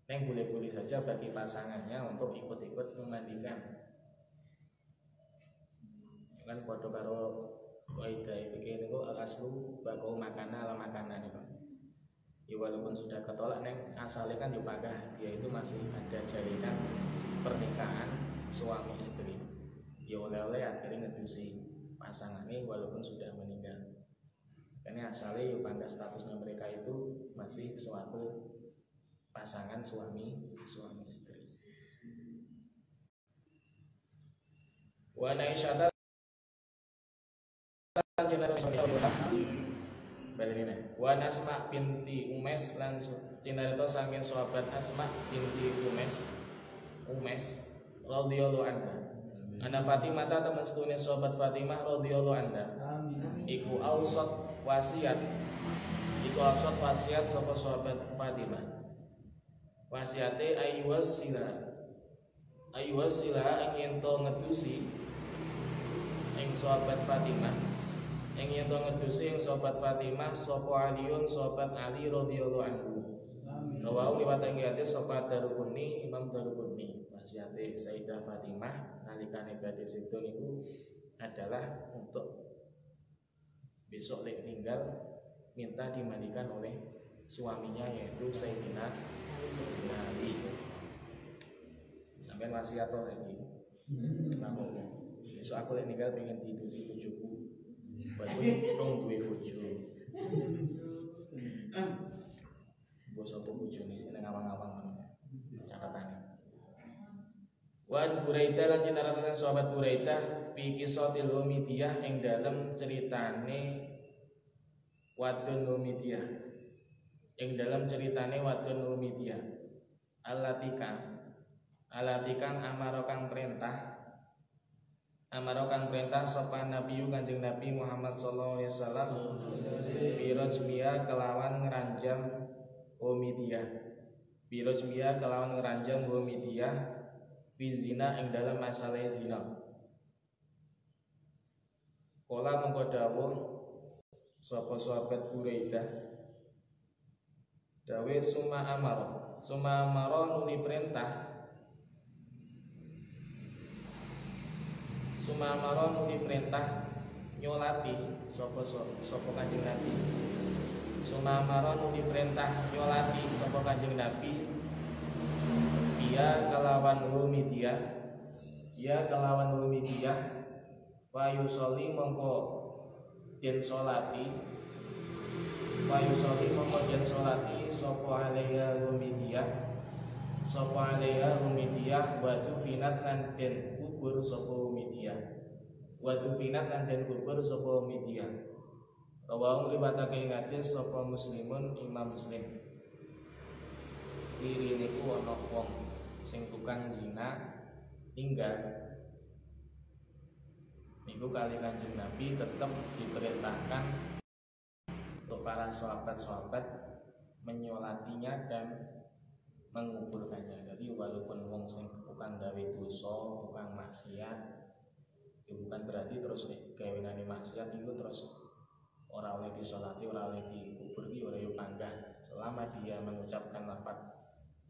Neng boleh-boleh saja bagi pasangannya untuk ikut-ikut memandikan. Kan padha karo kaidah itu niku al-aslu baqau makana ala makana niku. Ya walaupun sudah ketolak neng asalnya kan dipagah, dia itu masih ada jalinan pernikahan suami istri. Ya oleh-oleh akhirnya ngedusi pasangannya walaupun sudah meninggal. Karena asalnya ya pada statusnya mereka itu masih suatu pasangan suami istri. Wa Aisyah wa Asma binti Umes lan cinarita saking sahabat Asma binti Umes radhiyallahu anha. Ana Fatimah ta temen setune sahabat Fatimah radhiyallahu anha. Iku ausat wasiat sapa sahabat Fatimah. Wasiate ayyusila ing ento ngedusi ing sahabat Fatimah. Ing ento ngedusi ing sahabat Fatimah sapa Aliun sahabat Ali radhiyallahu anhu. Rawahu liwat ing hadis sapa Daruqutni Imam Daruqutni. Wasiate Sayyidah Fatimah nalikane badhe sedo niku adalah untuk besok lek meninggal minta dimandikan oleh suaminya yaitu Sayyidina Ali. Sampai wasiat lagi. Besok aku lek meninggal pengen didusi bojoku. Baru rong duwe bojo. Mbok sapa bojone sing nang awang-awang catatane. Wan Buraidah lan cinaratan sahabat Buraidah fi qisatil Humidiyah ing dalem ceritane wadon Numidiyah. Ing dalam ceritane wadon Numidiyah. Alatikang amaro kang perintah sapa Nabi Kanjeng Nabi Muhammad sallallahu alaihi wasallam birojmia kelawan ngeranjang Humidiyah fi zina ing dalam masalah zina. Kala mengko dawuh sapa sahabat Buraidah dawe suma amaro nuli perintah nyolati sapa Kanjeng Nabi. Sumamaro nuli perintah nyolati sapa Kanjeng Nabi dia kelawan Humidiyah wa yusolli mongko den solati sapa alaiha Humidiyah wa tufinat lan den kubur sapa Humidiyah. Rawahu riwayatake hadis sapa Muslimun Imam Muslim. Diri niku ana wong sing tukang zina tinggal niku kali Kanjeng Nabi tetap diperintahkan untuk para sahabat-sahabat menyolatinya dan menguburkannya. Jadi walaupun wong sing tukang gawe dosa, tukang maksiat, itu bukan berarti terus gawenane maksiat itu terus ora oleh disolati, ora oleh dikubur, ora yo panggah selama dia mengucapkan lafaz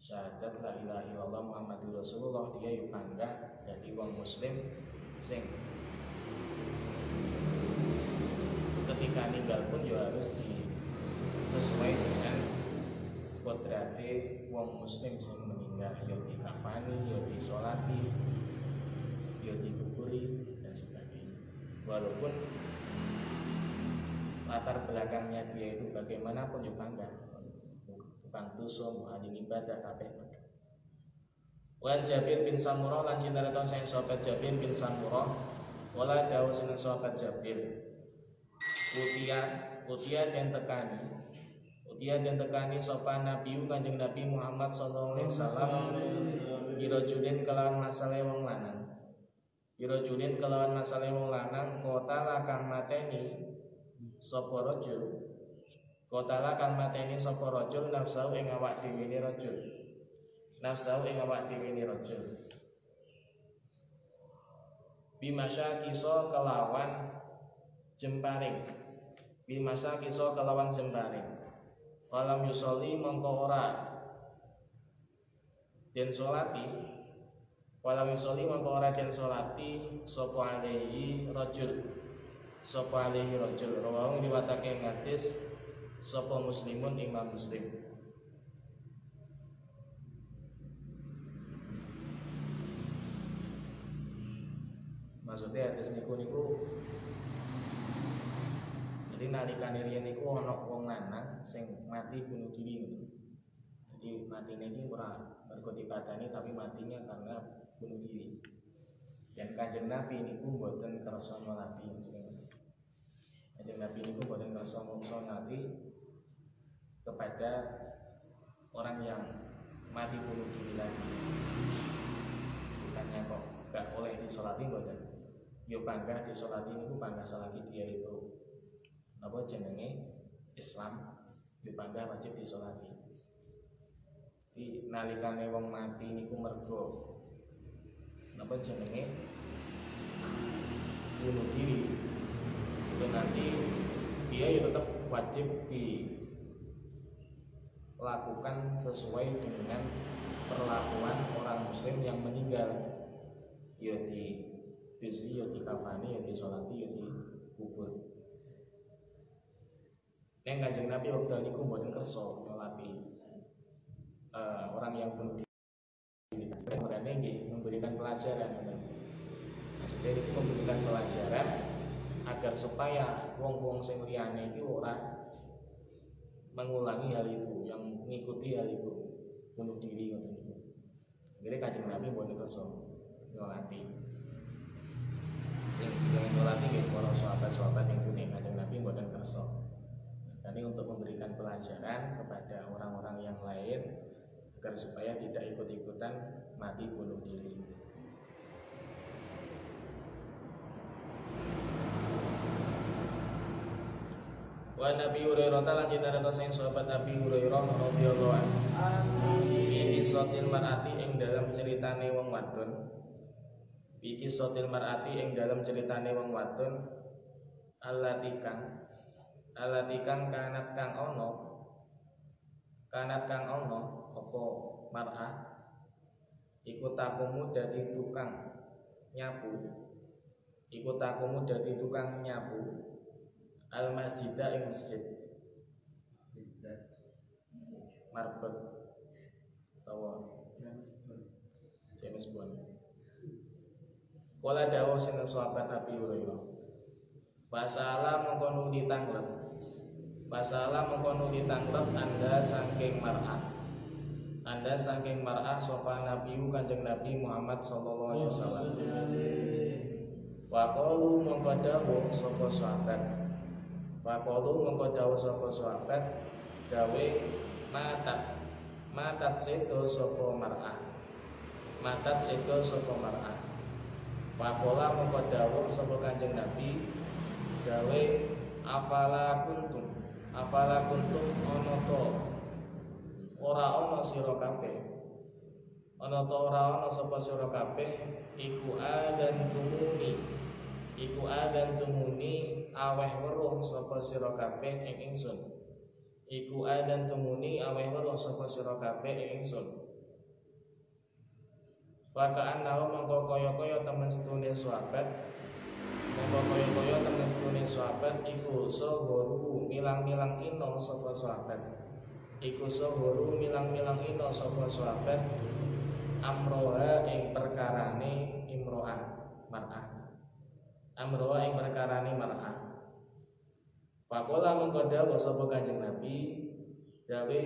syahadat la ilaha illallah Muhammadur Rasulullah, dia yo panggah dadi wong muslim sing ketika ninggal pun yo harus sesuai dengan kodrate wong muslim sing meninggal, yo dikafani, yo disolati, yo dikuburi dan sebagainya. Walaupun latar belakangnya dia itu bagaimanapun yo bangga, tukang dosa, ahli ibadah kabeh. Wan Jabir bin Samurah lan cinaraton sing sahabat Jabir bin Samurah, wala dawuh seneng sahabat Jabir. Utia dan tekani sapa Nabi Kanjeng Nabi Muhammad sallallahu alaihi wasallam birojulin kelawan masalah wong lanang kota lakang mateni sapa rajul nafsu ing awak dhewe ni rajul bimasya kiso kelawan jemparing falam yusolli mongko ora den solati sapa alaihi rajul rawahu riwayatake hadis sapa Muslimun Imam Muslim. Maksudnya hadis niku jadi nalikane riyen niku ana wong lanang sing mati bunuh diri. Jadi matine iki ora mergo dipateni tapi matinya karena bunuh diri. Dan Kanjeng Nabi niku mboten kersa nyolati. Kanjeng Nabi niku mboten kersa nyolati kepada orang yang mati bunuh diri lagi. Bukannya kok gak boleh disolati mboten. Yo bangga disolati niku bangga selagi dia itu apa jenenge Islam, yo bangga wajib disolati. Di nalikane wong mati niku mergo napa jenenge bunuh diri, itu nanti dia ya tetap wajib dilakukan sesuai dengan perlakuan orang muslim yang meninggal, ya didusi, ya dikafani, ya disolati, ya dikubur. Yang Kanjeng Nabi waktu niku mboten kersa nyolati orang yang bunuh diri. Kemudian nggih memberikan pelajaran. Maksudnya itu memberikan pelajaran agar supaya wong-wong sing liyane iki ora mengulangi hal itu, yang mengikuti hal itu, bunuh diri ngoten niku. Jadi Kanjeng Nabi mboten kersa nyolati. Sing nyolati nggih para sahabat-sahabat yang punya Kanjeng Nabi mboten kersa. Dan Ini untuk memberikan pelajaran kepada orang-orang yang lain agar supaya tidak ikut-ikutan mati bunuh diri. Wa Nabi Hurairah lan kita sing sahabat Nabi Hurairah radhiyallahu anhu iki sotil marati ing dalam ceritane wong wadon. Iki sotil marati ing dalam ceritane wong wadon alatikang kanat kang ono apa mar'ah iku takumu dadi tukang nyapu al masjidah ing masjid marbet utawa James Bond. Kala dawuh sinten sahabat Nabi Hurairah. Pasala mengkono ditanglep Anda saking mar'ah sapa Nabi Kanjeng Nabi Muhammad sallallahu alaihi wasallam. Wa qalu mongko dawuh sapa sahabat gawe matat sedo sapa mar'ah. Pakola mongko dawuh sapa Kanjeng Nabi gawe afala kuntum ana to ora ana sira kabeh sapa sira kabeh iku adan tumuni aweh weruh sapa sira kabeh ing ingsun. Wakaan nau mongko kaya temen setune sahabat iku sogoru milang-milang ino sapa sahabat amroha ing perkarane mar'ah. Pakola mongko dawuh sapa Kanjeng Nabi gawe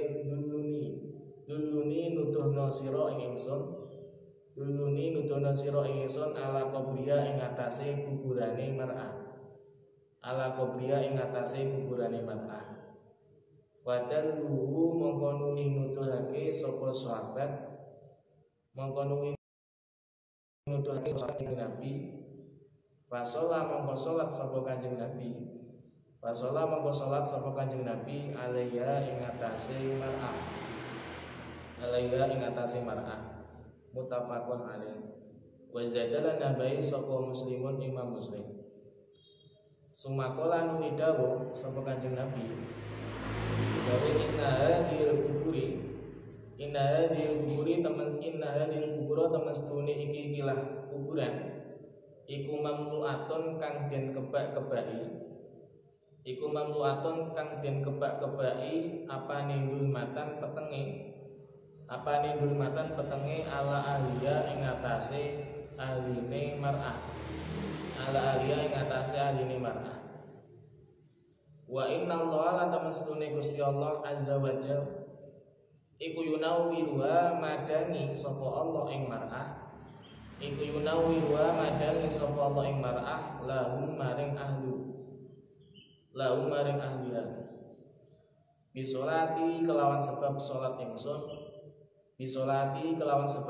duluni nuduhna sira ing ingsun ala qabriya ing atase kuburane mar'ah. Wadalluhu mongko nuli nuduhake sapa sahabat Nabi. Fasola mongko salat sapa Kanjeng Nabi alaiya ing atase mar'ah. Muttafaqun alaih. Wa zadala nabai sapa muslimun imam muslim. Sumakola nuli dawuh sapa Kanjeng Nabi gawe inna hadil kuburo temen setune ikilah kuburan iku mamluatun kang den kebak-kebaki apane dulmatan petenge ala ahliya ing atase ahline mar'ah. Wa inna Allah la tamastune Gusti Allah azza wa jalla iku yunawwiruha madangi sapa Allah ing mar'ah lahum maring ahliya bisolati kelawan sebab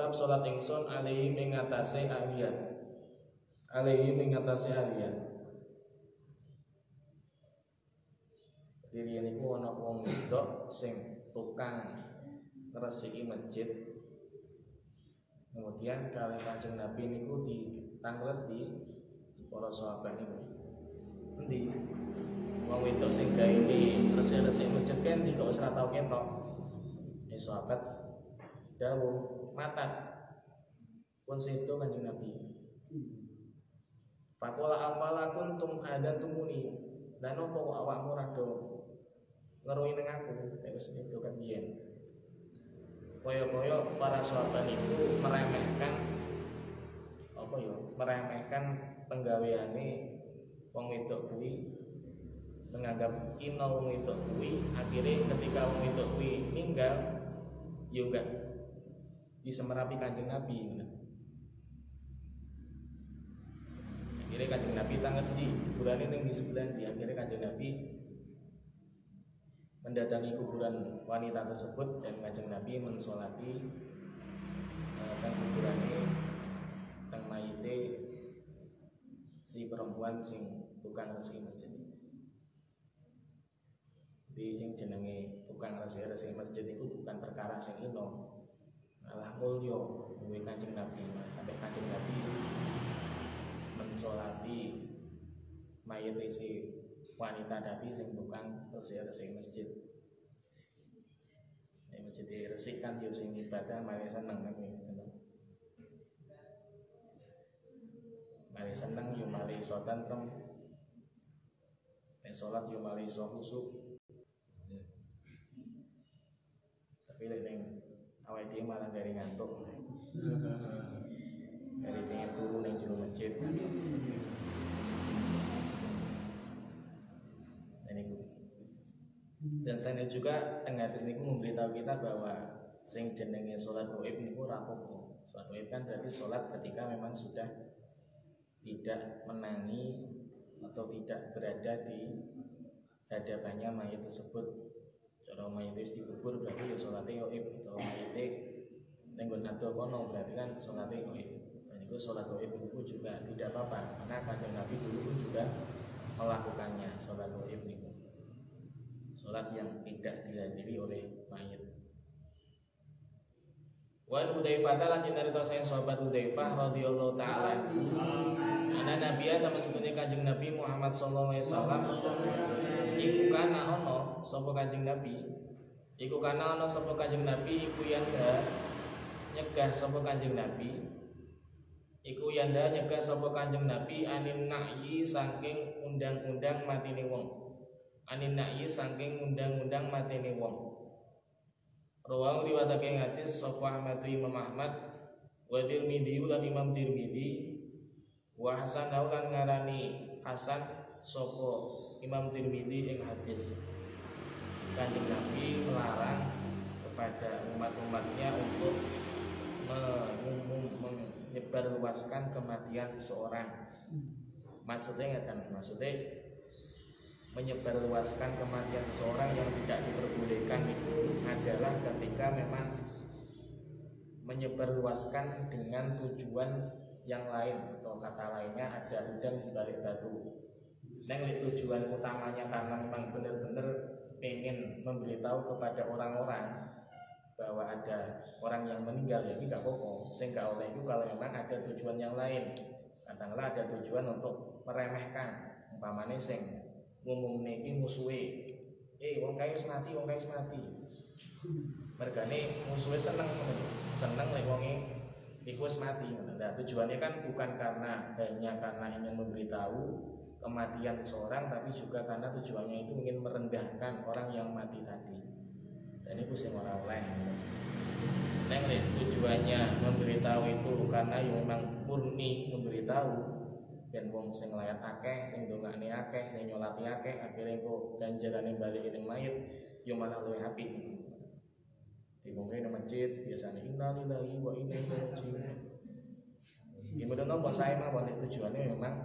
salat ingsun alaihi ing atase ahliya. Diri niku ana wong wedok sing tukang ngresiki masjid. Kemudian kalih Kanjeng Nabi niku ditangleti para sahabat niku. Endi? Wong wedok sing gawe resik-resik masjid kan iki kok ora tau ketok. Sahabat dawuh matat pun sedo Kanjeng Nabi. Faqala afala kuntum hadantumuni. Lan opo kok awakmu rada ngeruhi ning aku nek wis itu kan biyen. Kaya-kaya para sahabat itu meremehkan penggaweane wong wedok kuwi, menganggap ino wong wedok kuwi. Akhirnya ketika wong wedok kuwi ninggal juga disemerapi Kanjeng Nabi. Akhirnya Kanjeng Nabi tangan di kuburane ning di sebelah di. Akhirnya Kanjeng Nabi mendatangi kuburan wanita tersebut dan Kanjeng Nabi mensolati teng kuburane teng mayite si perempuan sing tukang resi masjid. Di sing jenenge tukang resi masjid itu bukan perkara sing ino, malah mulya duwe Kanjeng Nabi. Sampai Kanjeng Nabi mensolati mayit si wanita Nabi sing tukang resi masjid. Nek masjid resik kan yo sing ibadah mari seneng kan gitu. Mari seneng yo mari iso tentrem. Nek salat yo mari iso khusyuk. Tapi lek ning awake dhewe malah dari ngantuk. Dari pengen turu ning jero masjid. Dan selain itu juga tengah hadis niku memberitahu kita bahwa sing jenenge salat gaib niku ora apa-apa. Salat gaib kan berarti salat ketika memang sudah tidak menangi atau tidak berada di hadapannya mayit tersebut. Kalau mayit itu dikubur berarti ya salate gaib. Kalau mayit ning nggon ado kono berarti kan salate gaib. Dan itu salat gaib itu juga tidak apa-apa karena Kanjeng Nabi dulu pun juga melakukannya salat gaib niku. Salat yang tidak dihadiri oleh mayit. Wa Hudzaifah lan cinarita sayang sahabat Hudzaifah radhiyallahu taala ana nabiya temen sedune Kanjeng Nabi Muhammad sallallahu alaihi wasallam iku kana ana sapa Kanjeng Nabi iku yanda nyegah sapa Kanjeng Nabi anin na'yi saking undang-undang matine wong. Anin na'yi saking undang-undang matine wong. Rawang riwayatake hadis sapa Ahmad Imam Ahmad wa Tirmidzi lan Imam Tirmidzi wa Hasan lan ngarani Hasan sapa Imam Tirmidzi ing hadis. Kanjeng Nabi melarang kepada umat-umatnya untuk menyebarluaskan kematian seseorang. Maksudnya menyebarluaskan kematian seseorang yang tidak diperbolehkan itu adalah ketika memang menyebarluaskan dengan tujuan yang lain atau kata lainnya ada udang di balik batu. Tujuan utamanya karena memang benar-benar ingin memberitahu kepada orang-orang bahwa ada orang yang meninggal, ya ini gak apa-apa. Sehingga oleh itu kalau memang ada tujuan yang lain, katakanlah ada tujuan untuk meremehkan, umpamanya sing ngumumne iki musuhe. Wong kae wis mati. Mergane musuhe seneng lek wonge iku wis mati. Nah, tujuannya kan bukan hanya karena ingin memberitahu kematian seorang, tapi juga karena tujuannya itu ingin merendahkan orang yang mati tadi. Dan itu sing ora oleh. Nek tujuannya memberitahu itu karena yang memang murni memberitahu, dan wong sing layat akeh, sing ndongakne akeh, sing nyolati akeh, akhire kok ganjarane balik ning mayit yo malah luwih apik. Di mungkin masjid biasanya innalillahi wa inna ilaihi raji'un. Gimana nopo saya mah tujuannya memang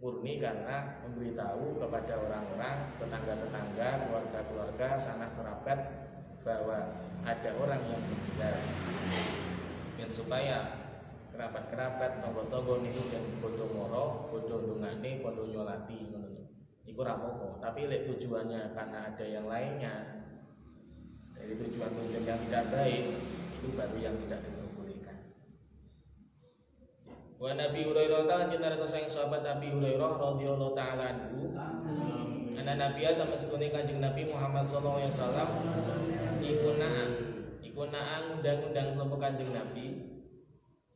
murni karena memberitahu kepada orang-orang, tetangga-tetangga, keluarga-keluarga, sanak kerabat bahwa ada orang yang meninggal. Dan supaya kerabat-kerabat, tonggo-tonggo niku dan bodo moro, bodo ndongane, bodo nyolati ngono. Iku ora apa-apa, tapi lek tujuannya karena ada yang lainnya. Dari tujuan-tujuan yang tidak baik, itu baru yang tidak diperbolehkan. Wa Nabi Hurairah ta'ala cinta sayang sahabat Nabi Hurairah radhiyallahu ta'ala anhu. Ana Nabiya tamastune Kanjeng Nabi Muhammad sallallahu alaihi wasallam iku naan undang-undang sapa Kanjeng Nabi.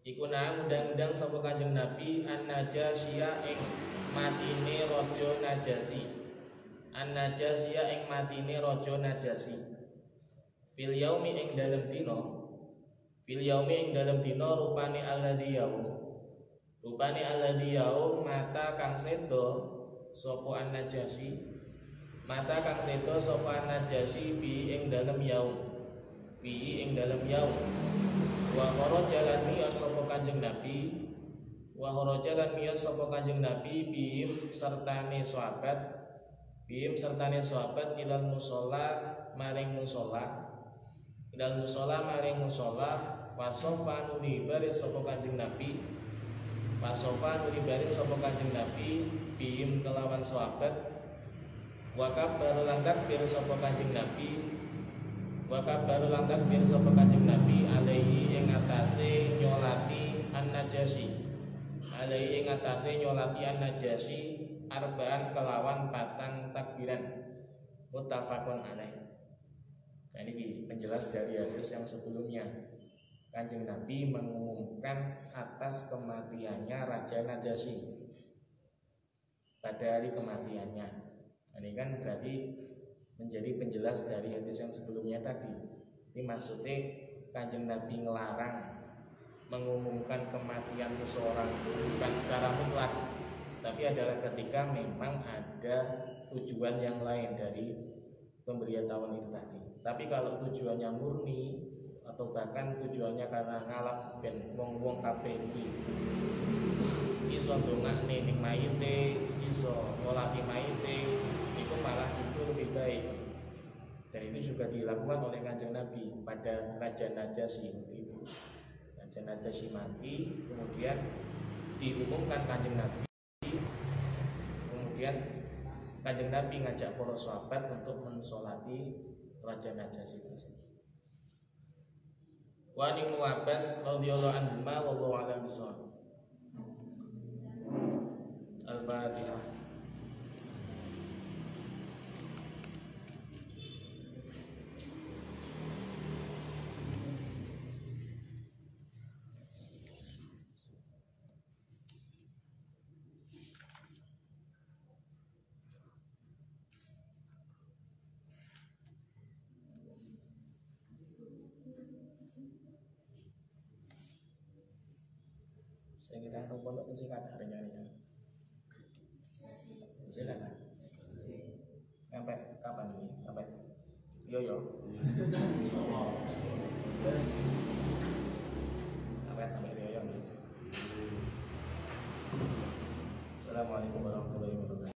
Iku nang undang-undang sapa Kanjeng Nabi an-Najasyiya ing matine raja Najasi. An-Najasyiya ing matine raja Najasi. Fil yaumi ing dalem dina rupane alladzi yaum mata kang sedo sapa an-Najasyi. Mata kang sedo sapa an-Najasyi bi ing dalem yaum. Wa kharaja lan miyas sapa Kanjeng Nabi bihim sertane sahabat ilal musalla maring musala, idal musala maring musala, wasofa nuli baris sapa Kanjeng Nabi, wasofa nuli baris sapa Kanjeng Nabi bihim kelawan sahabat, wakab baru lan takbir sapa Kanjeng Nabi, wakab baru lan takbir sapa Kanjeng Nabi alaihi ing atase nyolati an-Najasyi, alaihi ing atase nyolati an-Najasyi arbaan kelawan patang takbiran, muttafaqun alaih. Nah, ini penjelas dari hadis yang sebelumnya. Kanjeng Nabi mengumumkan atas kematiannya Raja Najasyi pada hari kematiannya. Ini kan berarti menjadi penjelas dari hadis yang sebelumnya tadi. Ini maksudnya Kanjeng Nabi ngelarang mengumumkan kematian seseorang bukan secara mutlak, tapi adalah ketika memang ada tujuan yang lain dari pemberitahuan itu tadi. Tapi kalau tujuannya murni atau bahkan tujuannya karena ngalap ben wong-wong kabeh iki iso ndongakne ning mayite, iso nyolati mayite, itu malah itu lebih baik. Dan itu juga dilakukan oleh Kanjeng Nabi pada Raja Najasyi itu. Raja Najasyi mati, kemudian diumumkan Kanjeng Nabi, kemudian Kanjeng Nabi ngajak para sahabat untuk mensolati Raja Najasyi tersebut. Wa an Ibnu Abbas radhiyallahu anhu wallahu a'lam bishawab. Al-Fatihah. Saya kira untuk pondok mesti ada harinya. Silakan. Sampai kapan ini? Sampai yo. Sampai yo. Assalamualaikum warahmatullahi wabarakatuh.